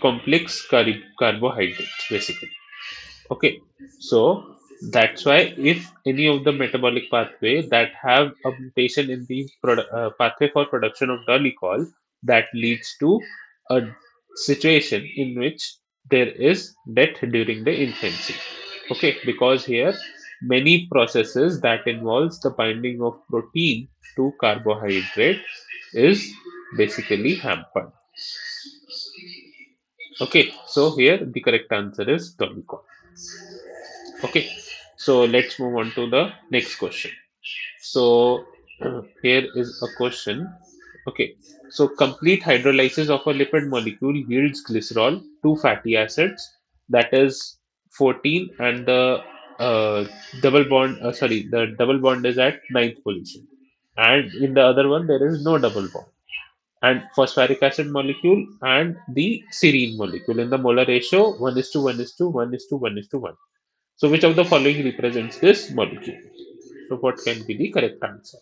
complex carbohydrates basically. Okay, so that's why if any of the metabolic pathway that have a mutation in the pathway for production of glycol, that leads to a situation in which there is death during the infancy. Okay, because here many processes that involves the binding of protein to carbohydrate is basically hampered. Okay, so here the correct answer is glycol. Okay, so let's move on to the next question. So here is a question. Okay, so complete hydrolysis of a lipid molecule yields glycerol, two fatty acids, that is 14, and the the double bond is at ninth position, and in the other one there is no double bond. And phosphoric acid molecule and the serine molecule in the molar ratio 1 is to 1 is to 1 is to 1 is to 1. So which of the following represents this molecule? So what can be the correct answer?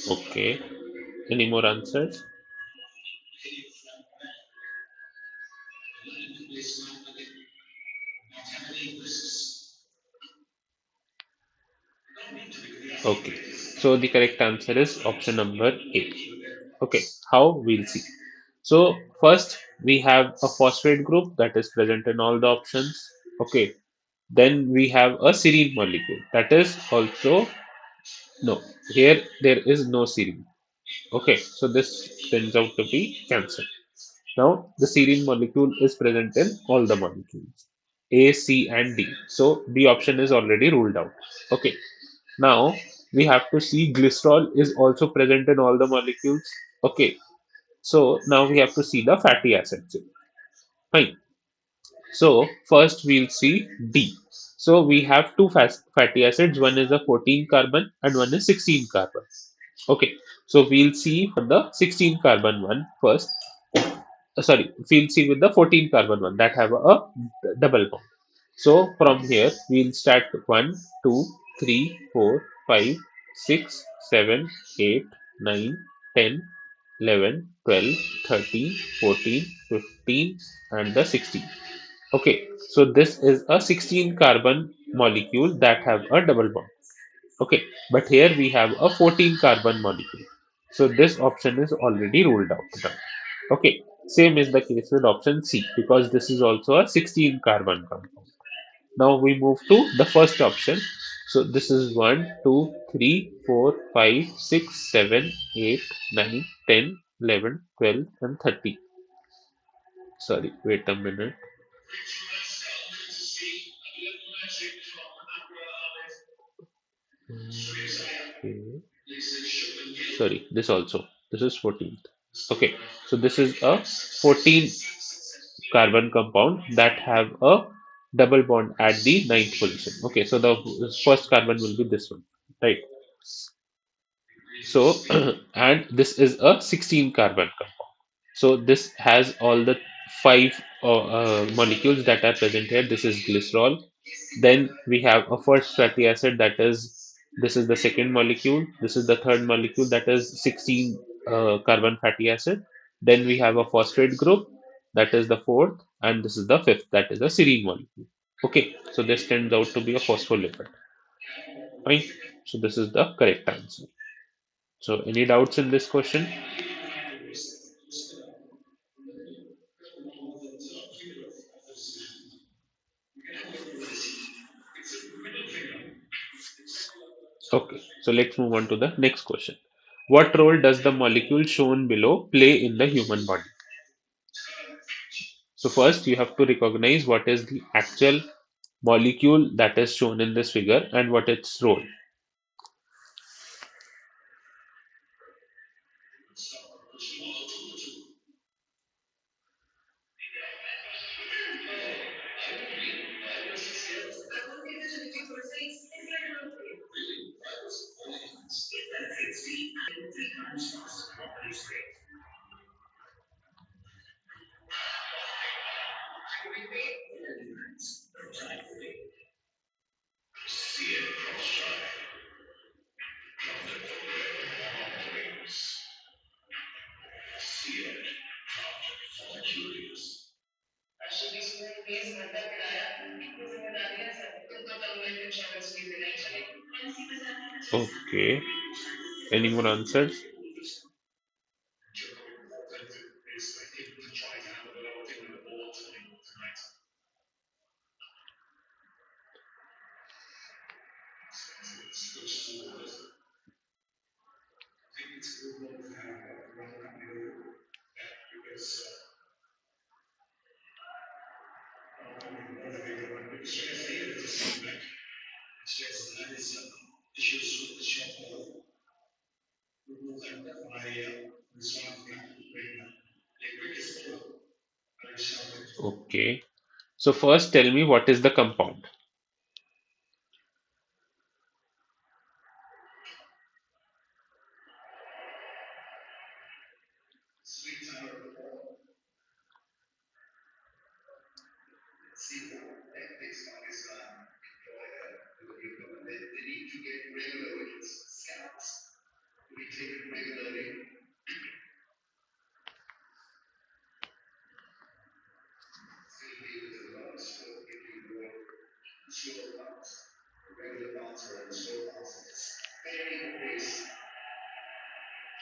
Okay. Any more answers? Okay. So the correct answer is option number A. Okay. How? We'll see. So first we have a phosphate group that is present in all the options. Okay. Then we have a serine molecule that is also no. Here there is no serine. Okay. So this turns out to be cancer. Now, the serine molecule is present in all the molecules A, C, and D. So, D option is already ruled out. Okay. Now, we have to see glycerol is also present in all the molecules. Okay. So, now we have to see the fatty acids. Fine. So, first we'll see D. So, we have two fatty acids. One is a 14 carbon and one is 16 carbon. Okay. So, we'll see for the 16 carbon one first. Sorry, we'll see with the 14 carbon one that have a double bond. So from here we'll start 1, 2, 3, 4, 5, 6, 7, 8, 9, 10, 11, 12, 13, 14, 15, and the 16. Okay, so this is a 16 carbon molecule that have a double bond. Okay, but here we have a 14 carbon molecule. So this option is already ruled out now. Okay, same is the case with option C because this is also a 16 carbon compound. Now we move to the first option. So this is 1, 2, 3, 4, 5, 6, 7, 8, 9, 10, 11, 12, and 30. Sorry, wait a minute. Okay. Sorry, this also. This is 14th. Okay, so this is a 14. carbon compound that have a double bond at the ninth position. Okay, so the first carbon will be this one, right? So, and this is a 16 carbon compound. So this has all the five molecules that are present here. This is glycerol. Then we have a first fatty acid, that is, this is the second molecule. This is the third molecule, that is 16 carbon fatty acid. Then we have a phosphate group, that is the fourth, and this is the fifth, that is a serine molecule. Okay, so this turns out to be a phospholipid. Fine. So this is the correct answer. So any doubts in this question? Okay, so let's move on to the next question. What role does the molecule shown below play in the human body? So first you have to recognize what is the actual molecule that is shown in this figure and what its role. Okay, any more answers? Okay, so first tell me what is the compound.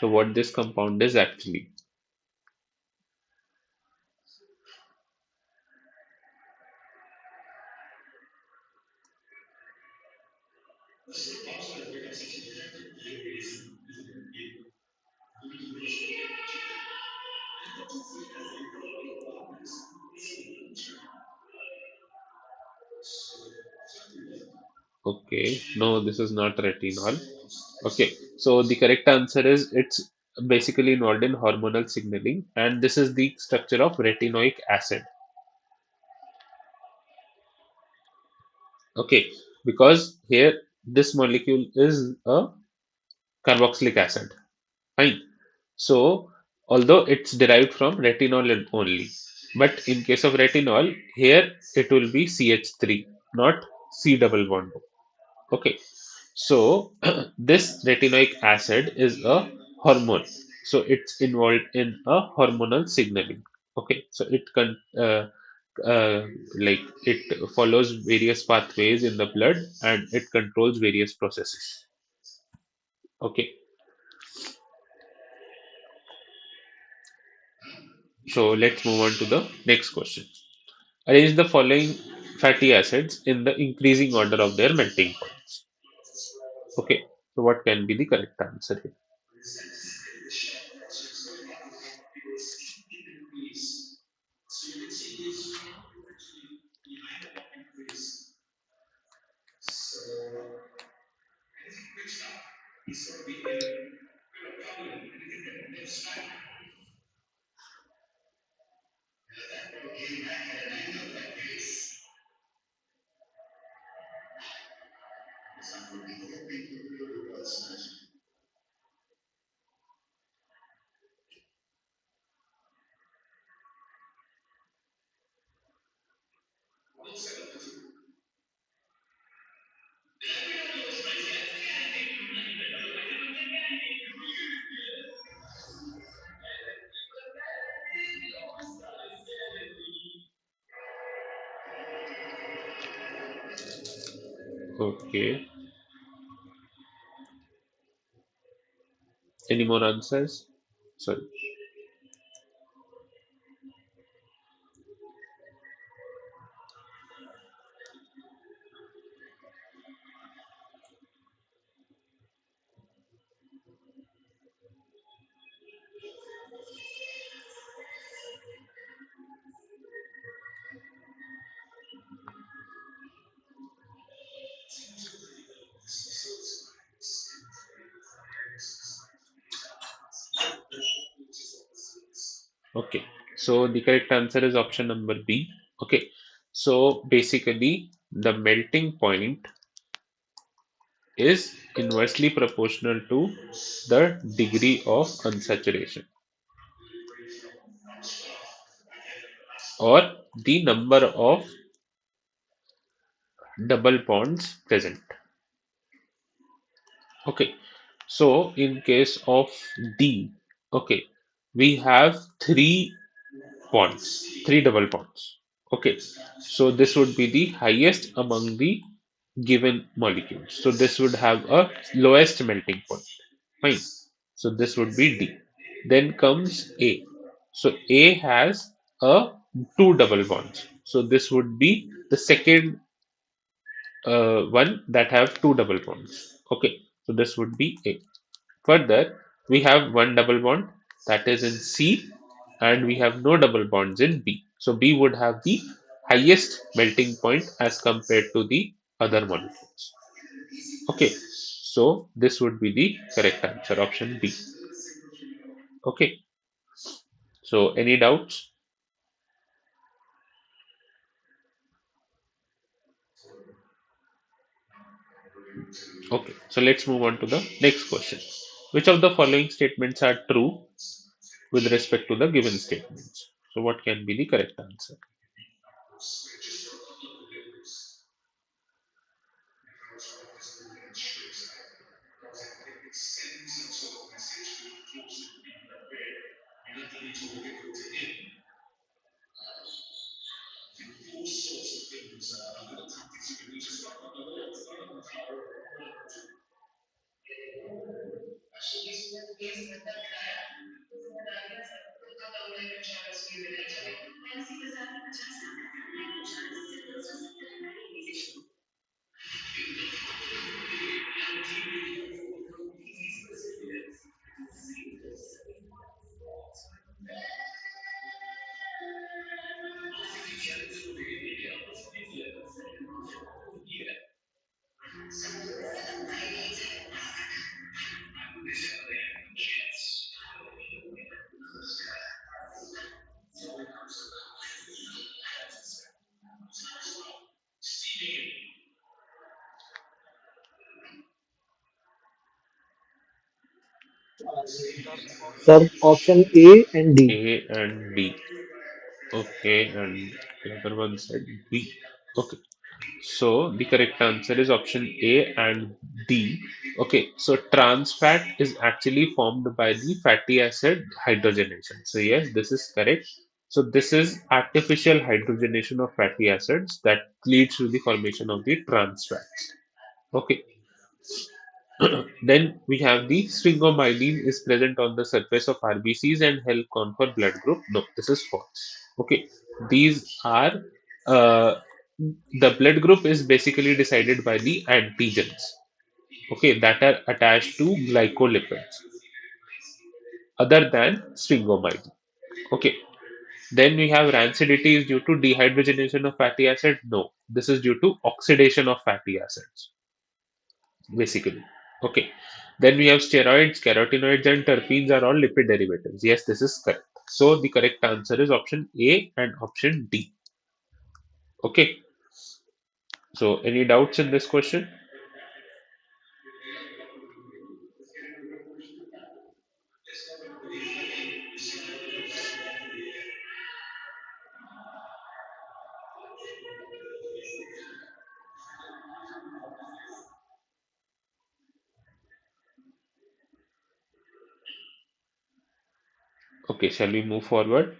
So what this compound is actually. Okay, no, this is not retinol. Okay, so the correct answer is it's basically involved in hormonal signaling, and this is the structure of retinoic acid. Okay, because here this molecule is a carboxylic acid. Fine. So, although it's derived from retinol only, but in case of retinol, here it will be CH3, not C double bond. Okay, so this retinoic acid is a hormone. So it's involved in a hormonal signaling. Okay, so it can like it follows various pathways in the blood and it controls various processes. Okay, so let's move on to the next question. Arrange the following fatty acids in the increasing order of their melting points. Okay, so what can be the correct answer here? Okay. Any more answers? Sorry. Okay. So the correct answer is option number B. Okay. So basically, the melting point is inversely proportional to the degree of unsaturation or the number of double bonds present. Okay. So in case of D, okay, we have three double bonds. Okay. So this would be the highest among the given molecules. So this would have a lowest melting point. Fine. So this would be D. Then comes A. So A has a two double bonds. So this would be the second one that have two double bonds. Okay. So this would be A. Further, we have one double bond that is in C and we have no double bonds in B. So B would have the highest melting point as compared to the other molecules. Okay, so this would be the correct answer, option B. Okay, so any doubts? Okay, so let's move on to the next question. Which of the following statements are true with respect to the given statements? So what can be the correct answer? Sir, option A and D. A and D. Okay, and the other one said B. Okay. So the correct answer is option A and D. Okay, so trans fat is actually formed by the fatty acid hydrogenation. So yes, this is correct. So this is artificial hydrogenation of fatty acids that leads to the formation of the trans fats. Okay, then we have the sphingomyelin is present on the surface of RBCs and help confer blood group. No, this is false. Okay, these are the blood group is basically decided by the antigens. Okay, that are attached to glycolipids other than sphingomyelin. Okay, then we have rancidity is due to dehydrogenation of fatty acid. No, this is due to oxidation of fatty acids basically. Okay. Then we have steroids, carotenoids, and terpenes are all lipid derivatives. Yes, this is correct. So the correct answer is option A and option D. Okay. So any doubts in this question? Okay, shall we move forward?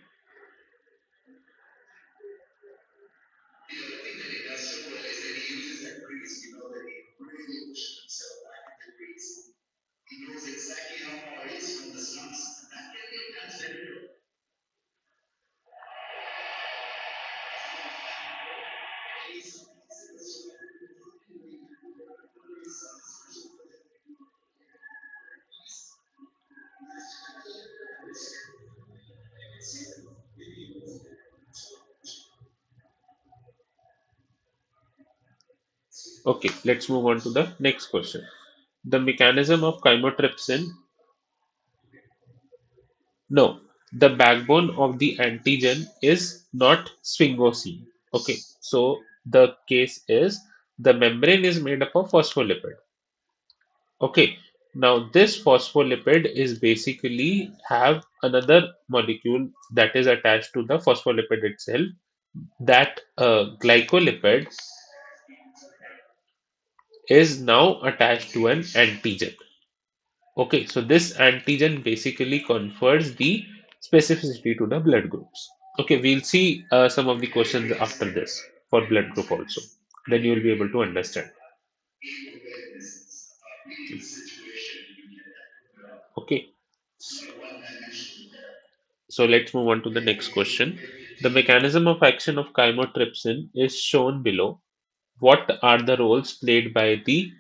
Okay, let's move on to the next question. The mechanism of chymotrypsin. No, the backbone of the antigen is not sphingosine. Okay, so the case is the membrane is made up of phospholipid. Okay, now this phospholipid is basically have another molecule that is attached to the phospholipid itself. That glycolipid is now attached to an antigen. Okay, so this antigen basically confers the specificity to the blood groups. Okay, we'll see some of the questions after this for blood group also. Then you will be able to understand. Okay, so let's move on to the next question. The mechanism of action of chymotrypsin is shown below. What are the roles played by the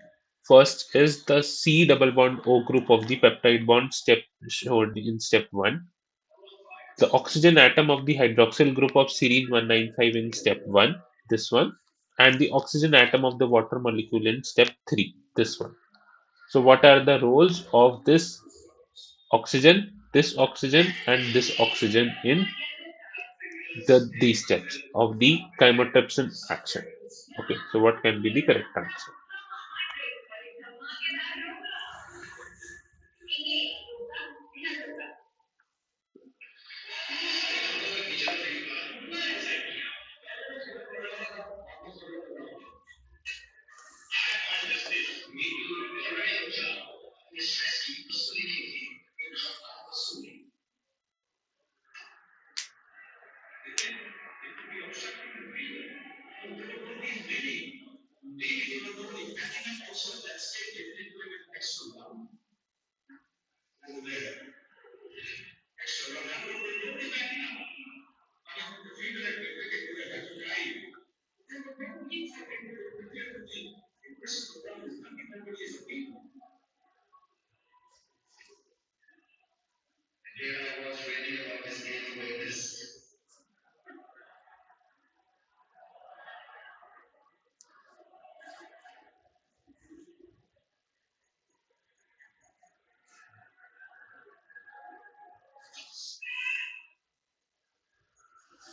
first is the C double bond O group of the peptide bond step shown in step 1, the oxygen atom of the hydroxyl group of serine 195 in step 1, this one, and the oxygen atom of the water molecule in step 3, this one. So what are the roles of this oxygen and this oxygen in these steps of the chymotrypsin action? Okay, so what can be the correct answer?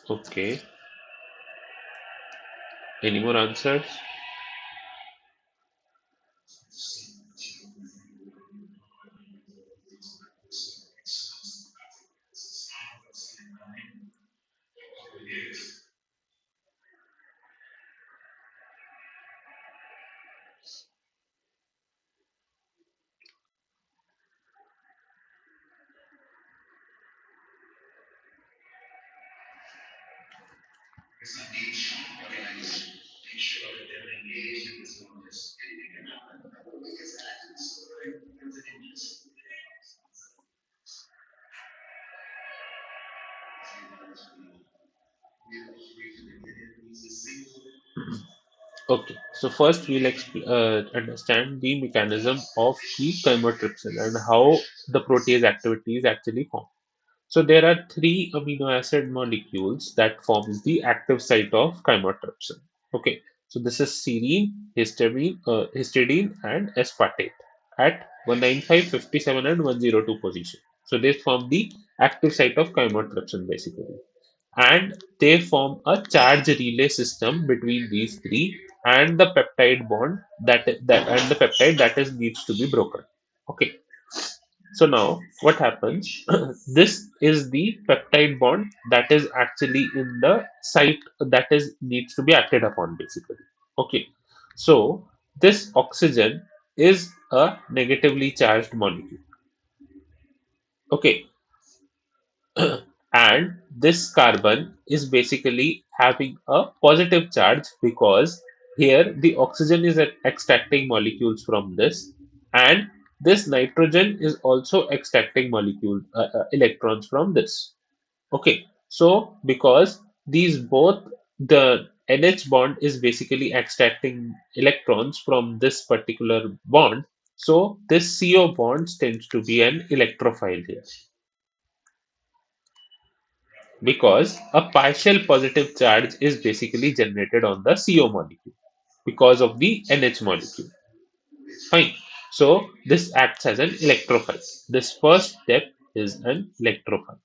Okay, any more answers? Okay, so first we'll understand the mechanism of the chymotrypsin and how the protease activity is actually formed. So there are three amino acid molecules that forms the active site of chymotrypsin. Okay, so this is serine, histidine, and aspartate at 195, 57, and 102 position. So they form the active site of chymotrypsin basically, and they form a charge relay system between these three and the peptide bond that and the peptide that is needs to be broken. Okay, so now what happens? This is the peptide bond that is actually in the site that is needs to be acted upon basically. Okay. So this oxygen is a negatively charged molecule. Okay. And this carbon is basically having a positive charge because here the oxygen is extracting molecules from this, and this nitrogen is also extracting electrons from this. Okay, so because these both, the NH bond is basically extracting electrons from this particular bond, so this CO bond tends to be an electrophile here because a partial positive charge is basically generated on the CO molecule because of the NH molecule. Fine. So this acts as an electrophile. This first step is an electrophile.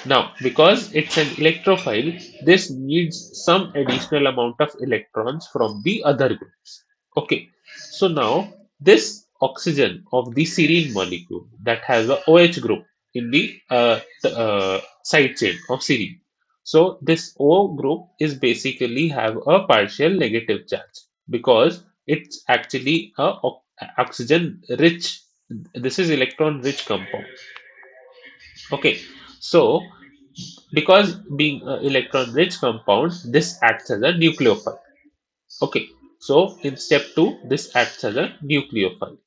Now, because it's an electrophile, this needs some additional amount of electrons from the other groups. Okay, so now this oxygen of the serine molecule that has a OH group in the side chain of serine. So this O group is basically have a partial negative charge because it's actually a oxygen rich. This is electron rich compound. Okay, so because being an electron rich compound, this acts as a nucleophile. Okay, so in step 2, this acts as a nucleophile,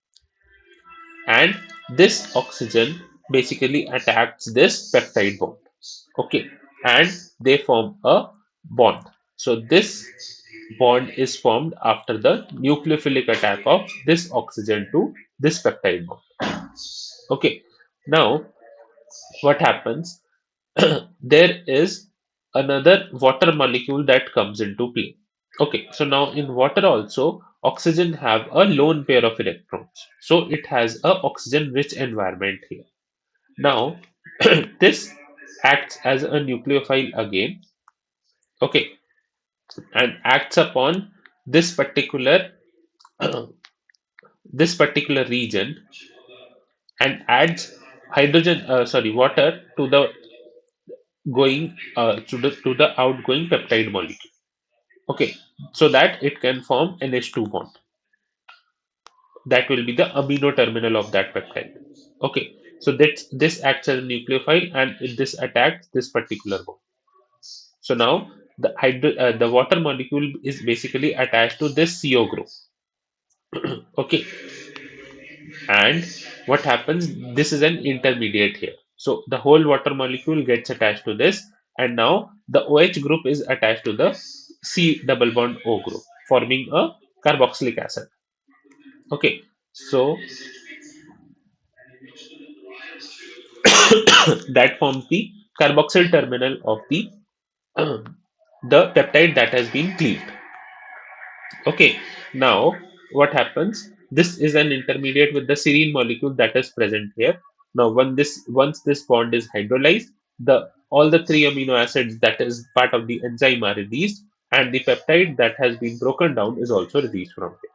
and this oxygen basically attacks this peptide bond. Okay, and they form a bond. So this bond is formed after the nucleophilic attack of this oxygen to this peptide bond. Okay, now what happens? There is another water molecule that comes into play. Okay, so now in water also, oxygen have a lone pair of electrons. So it has a oxygen rich environment here. Now, this acts as a nucleophile again, okay, and acts upon this particular this particular region and adds water to the outgoing peptide molecule. Okay, so that it can form NH2 bond. That will be the amino terminal of that peptide. Okay, so this acts as a nucleophile and this attacks this particular bond. So now the water molecule is basically attached to this CO group. Okay, and what happens? This is an intermediate here. So the whole water molecule gets attached to this, and now the OH group is attached to the C double bond O group, forming a carboxylic acid. Okay, so that forms the carboxyl terminal of the peptide that has been cleaved. Okay, now what happens? This is an intermediate with the serine molecule that is present here. Now, once this bond is hydrolyzed, the all the three amino acids that is part of the enzyme are released, and the peptide that has been broken down is also released from it.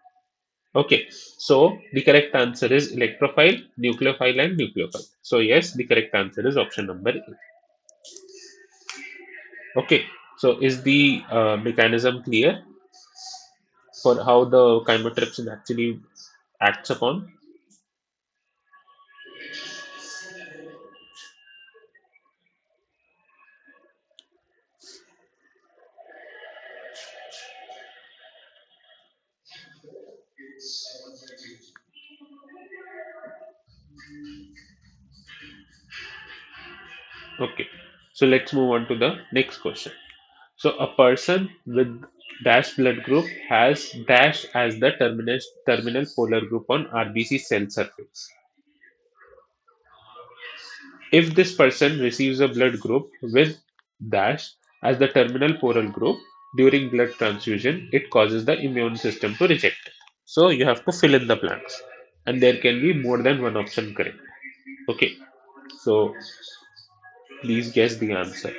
Okay, so the correct answer is electrophile, nucleophile, and nucleophile. So yes, the correct answer is option number A. Okay, so is the mechanism clear for how the chymotrypsin actually acts upon? Okay, so let's move on to the next question. So a person with dash blood group has dash as the terminal polar group on RBC cell surface. If this person receives a blood group with dash as the terminal polar group during blood transfusion, it causes the immune system to reject it. So you have to fill in the blanks, and there can be more than one option correct. Okay, so please guess the answer.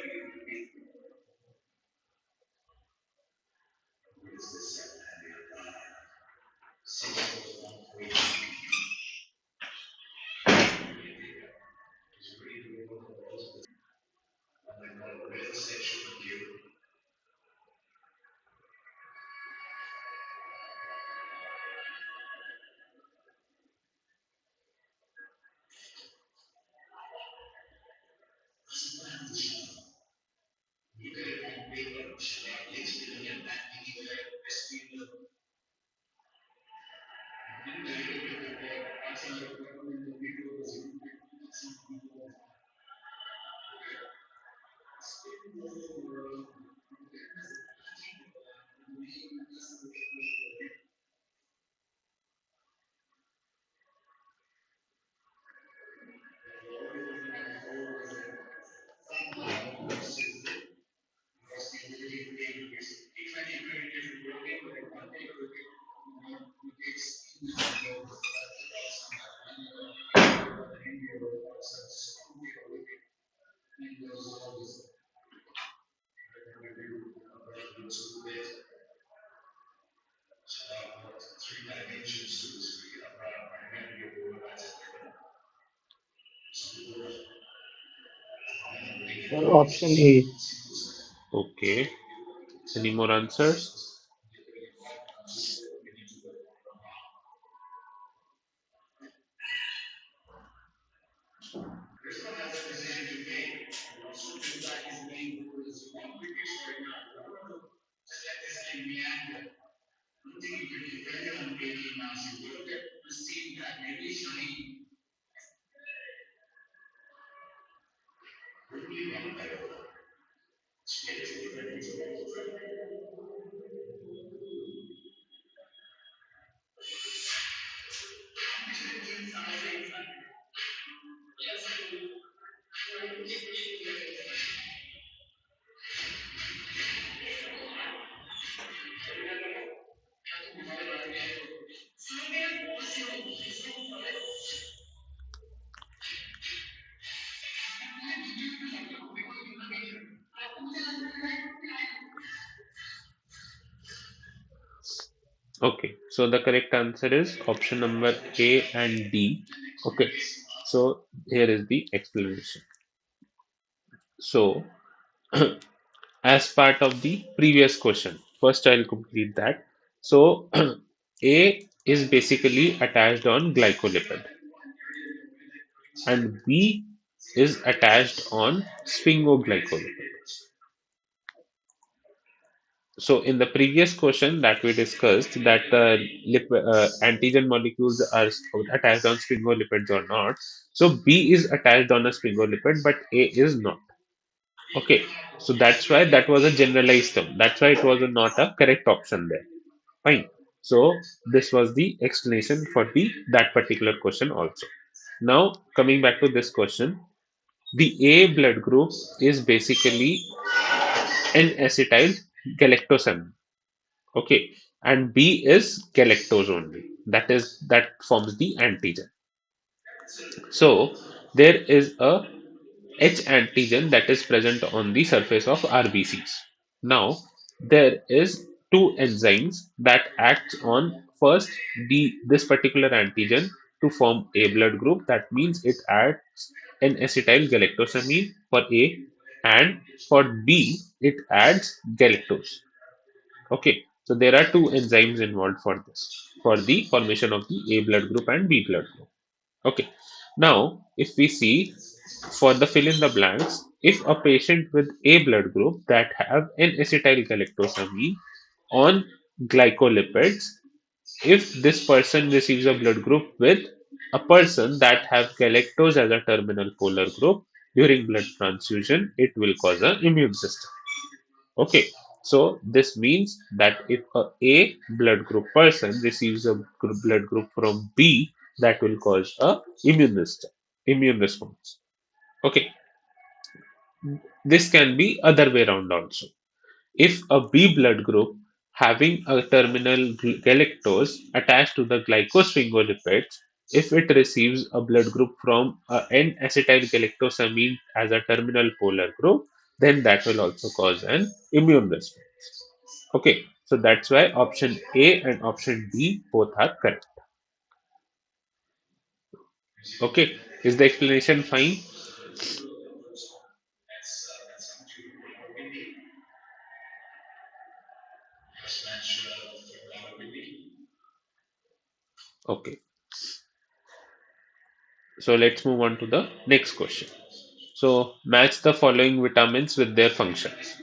Option A. Okay. Any more answers? Okay, so the correct answer is option number A and D. Okay, so here is the explanation. So, as part of the previous question, first I'll complete that. So, A is basically attached on glycolipid, and B is attached on sphingoglycolipid. So in the previous question that we discussed that the antigen molecules are attached on sphingolipids or not. So B is attached on a sphingolipid, but A is not. Okay, so that's why that was a generalized term. That's why it was not a correct option there. Fine. So this was the explanation for the that particular question also. Now coming back to this question, the A blood group is basically N-acetyl galactosamine. Okay, and B is galactose only. That forms the antigen. So there is a H antigen that is present on the surface of RBCs. Now there is two enzymes that act on first the this particular antigen to form a blood group. That means it adds an acetyl galactosamine for A, and for B it adds galactose. Okay, so there are two enzymes involved for this, for the formation of the A blood group and B blood group. Okay, now if we see for the fill in the blanks, if a patient with A blood group that have an acetyl galactosamine on glycolipids, if this person receives a blood group with a person that have galactose as a terminal polar group during blood transfusion, it will cause an immune system. Okay, so this means that if a blood group person receives a blood group from B, that will cause a immune response. Okay, this can be other way around also. If a B blood group having a terminal galactose attached to the glycosphingolipids, if it receives a blood group from N-acetyl galactosamine as a terminal polar group, then that will also cause an immune response. Okay, so that's why option A and option D both are correct. Okay, is the explanation fine? Okay, so let's move on to the next question. So match the following vitamins with their functions.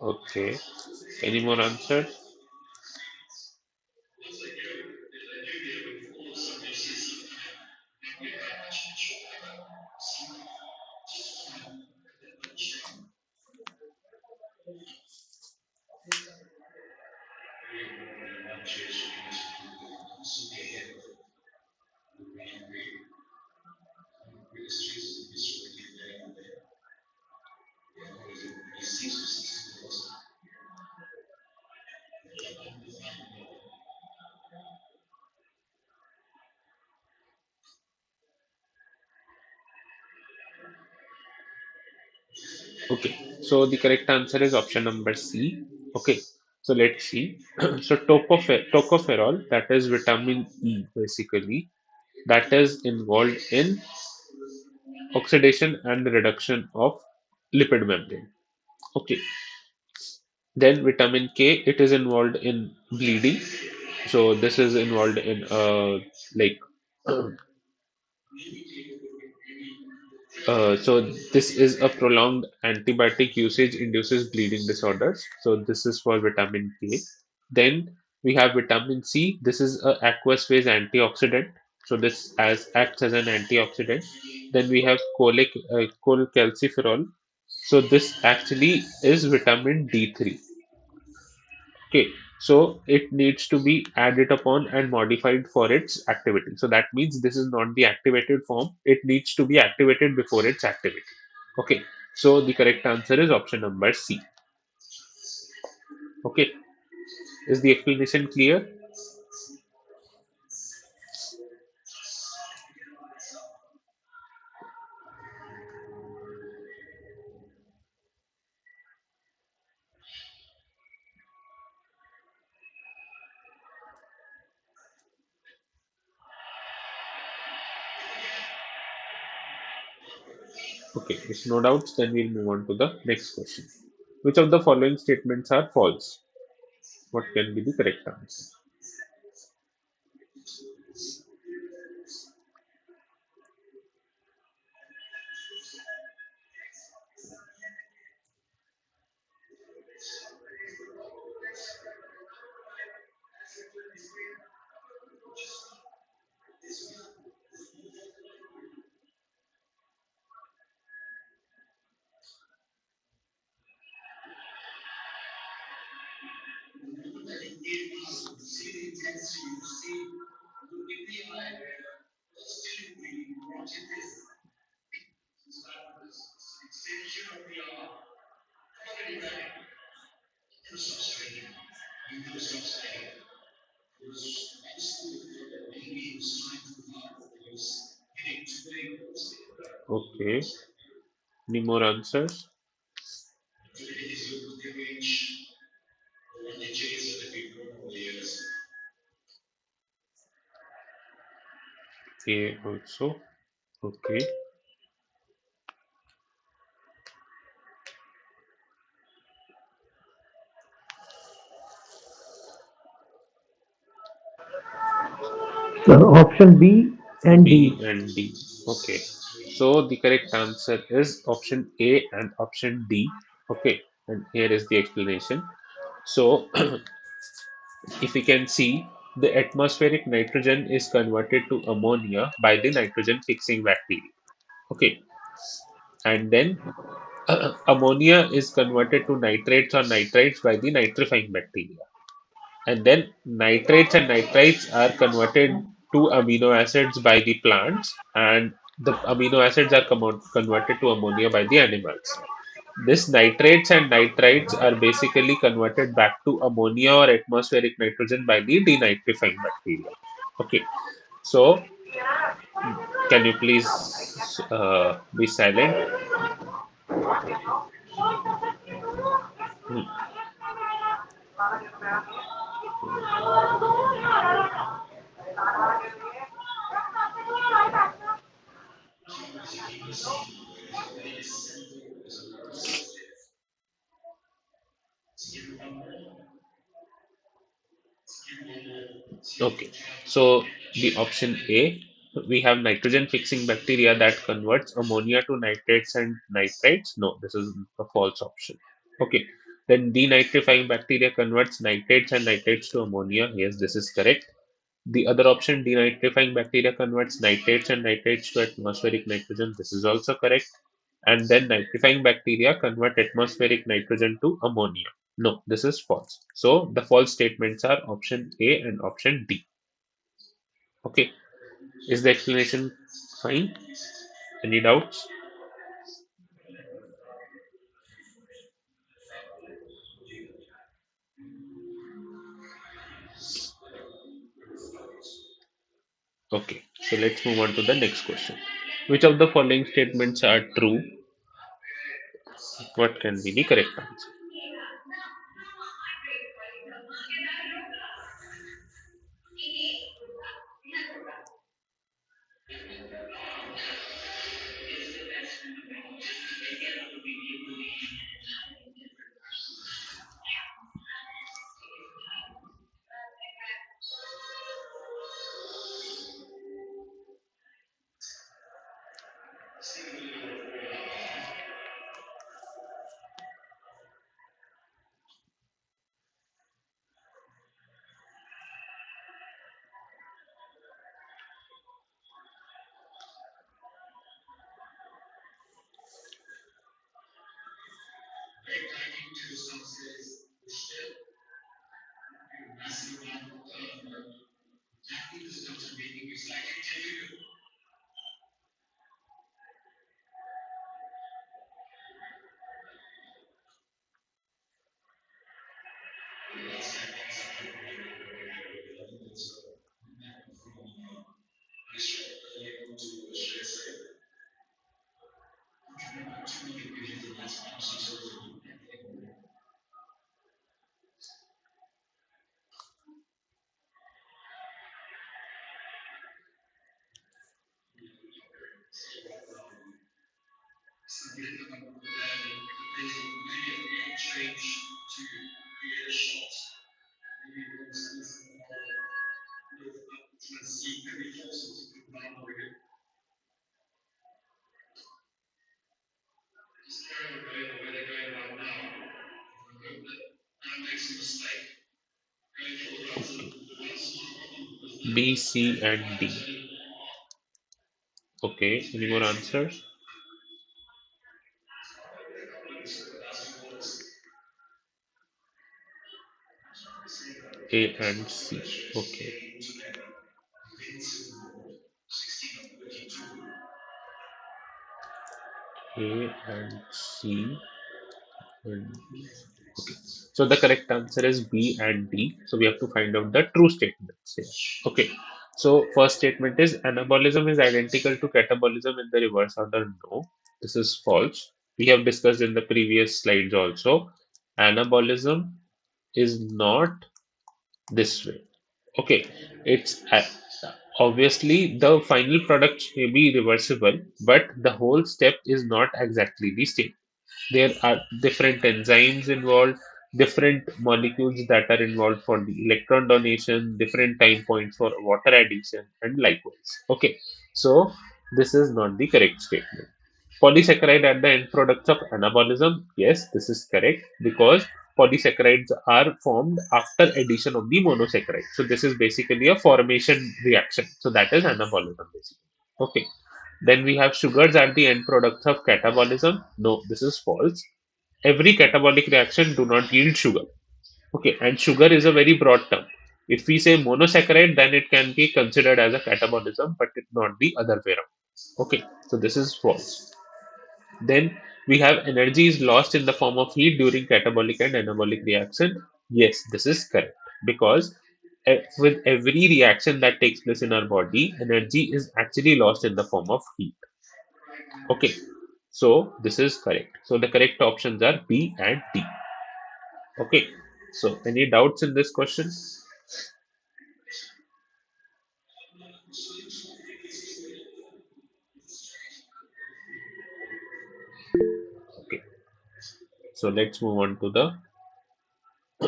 Okay. Any more answers? Okay. So the correct answer is option number C. Okay. So let's see. So tocopherol, that is vitamin E basically, that is involved in oxidation and reduction of lipid membrane. Okay. Then vitamin K, it is involved in bleeding. So this is involved in like so this is a prolonged antibiotic usage induces bleeding disorders. So this is for vitamin K. Then we have vitamin C. This is a aqueous phase antioxidant. So this as acts as an antioxidant. Then we have cholecalciferol. So this actually is vitamin D3. Okay, so it needs to be added upon and modified for its activity. So that means this is not the activated form. It needs to be activated before its activity. Okay, so the correct answer is option number C. Okay, is the explanation clear? Okay, if no doubts, then we'll move on to the next question. Which of the following statements are false? What can be the correct answer? Okay, any more answers? A also. Okay. Option B and B D. and D. Okay. So the correct answer is option A and option D. Okay. And here is the explanation. So if we can see, the atmospheric nitrogen is converted to ammonia by the nitrogen fixing bacteria. Okay. And then ammonia is converted to nitrates or nitrites by the nitrifying bacteria. And then nitrates and nitrites are converted to amino acids by the plants, and the amino acids are converted to ammonia by the animals. This nitrates and nitrites are basically converted back to ammonia or atmospheric nitrogen by the denitrifying bacteria. Okay, so can you please be silent? Hmm. Okay, so the option A, we have nitrogen fixing bacteria that converts ammonia to nitrates and nitrites. No, this is a false option. Okay, Then denitrifying bacteria converts nitrates and nitrates to ammonia. Yes, this is correct. The other option, denitrifying bacteria converts nitrates and nitrates to atmospheric nitrogen. This is also correct. And then nitrifying bacteria convert atmospheric nitrogen to ammonia. No, this is false. So the false statements are option A and option D. Okay, is the explanation fine? Any doubts? Okay, so let's move on to the next question. Which of the following statements are true? What can be the correct answer? B, C, and D. Okay, any more answers? A and C. Okay, A and C and D. Okay, so the correct answer is B and D. So we have to find out the true statements here. Okay, so first statement is anabolism is identical to catabolism in the reverse order. No, this is false. We have discussed in the previous slides also. Anabolism is not this way. Okay, it's obviously the final product may be reversible, but the whole step is not exactly the same. There are different enzymes involved, different molecules that are involved for the electron donation, different time points for water addition, and likewise. Okay, so this is not the correct statement. Polysaccharide are the end products of anabolism. Yes, this is correct because polysaccharides are formed after addition of the monosaccharide. So this is basically a formation reaction. So that is anabolism basically. Okay. Then we have sugars are the end products of catabolism. No, this is false. Every catabolic reaction do not yield sugar. Okay, and sugar is a very broad term. If we say monosaccharide, then it can be considered as a catabolism, but it not the other way around. Okay, so this is false. Then we have energy is lost in the form of heat during catabolic and anabolic reaction. Yes, this is correct because with every reaction that takes place in our body, energy is actually lost in the form of heat. Okay, so this is correct. So the correct options are B and D. Okay, so any doubts in this question? Okay, so let's move on to the. I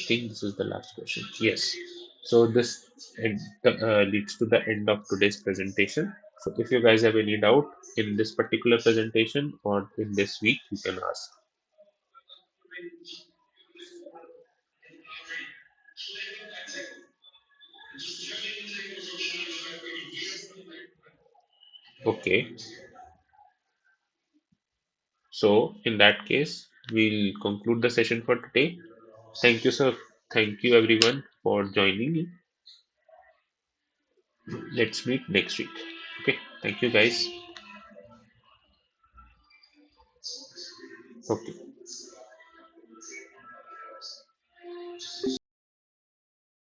think this is the last question. Yes. So this leads to the end of today's presentation. So if you guys have any doubt in this particular presentation or in this week, you can ask. Okay. So in that case, we'll conclude the session for today. Thank you, sir. Thank you, everyone, for joining me. Let's meet next week. Okay. Thank you, guys. Okay.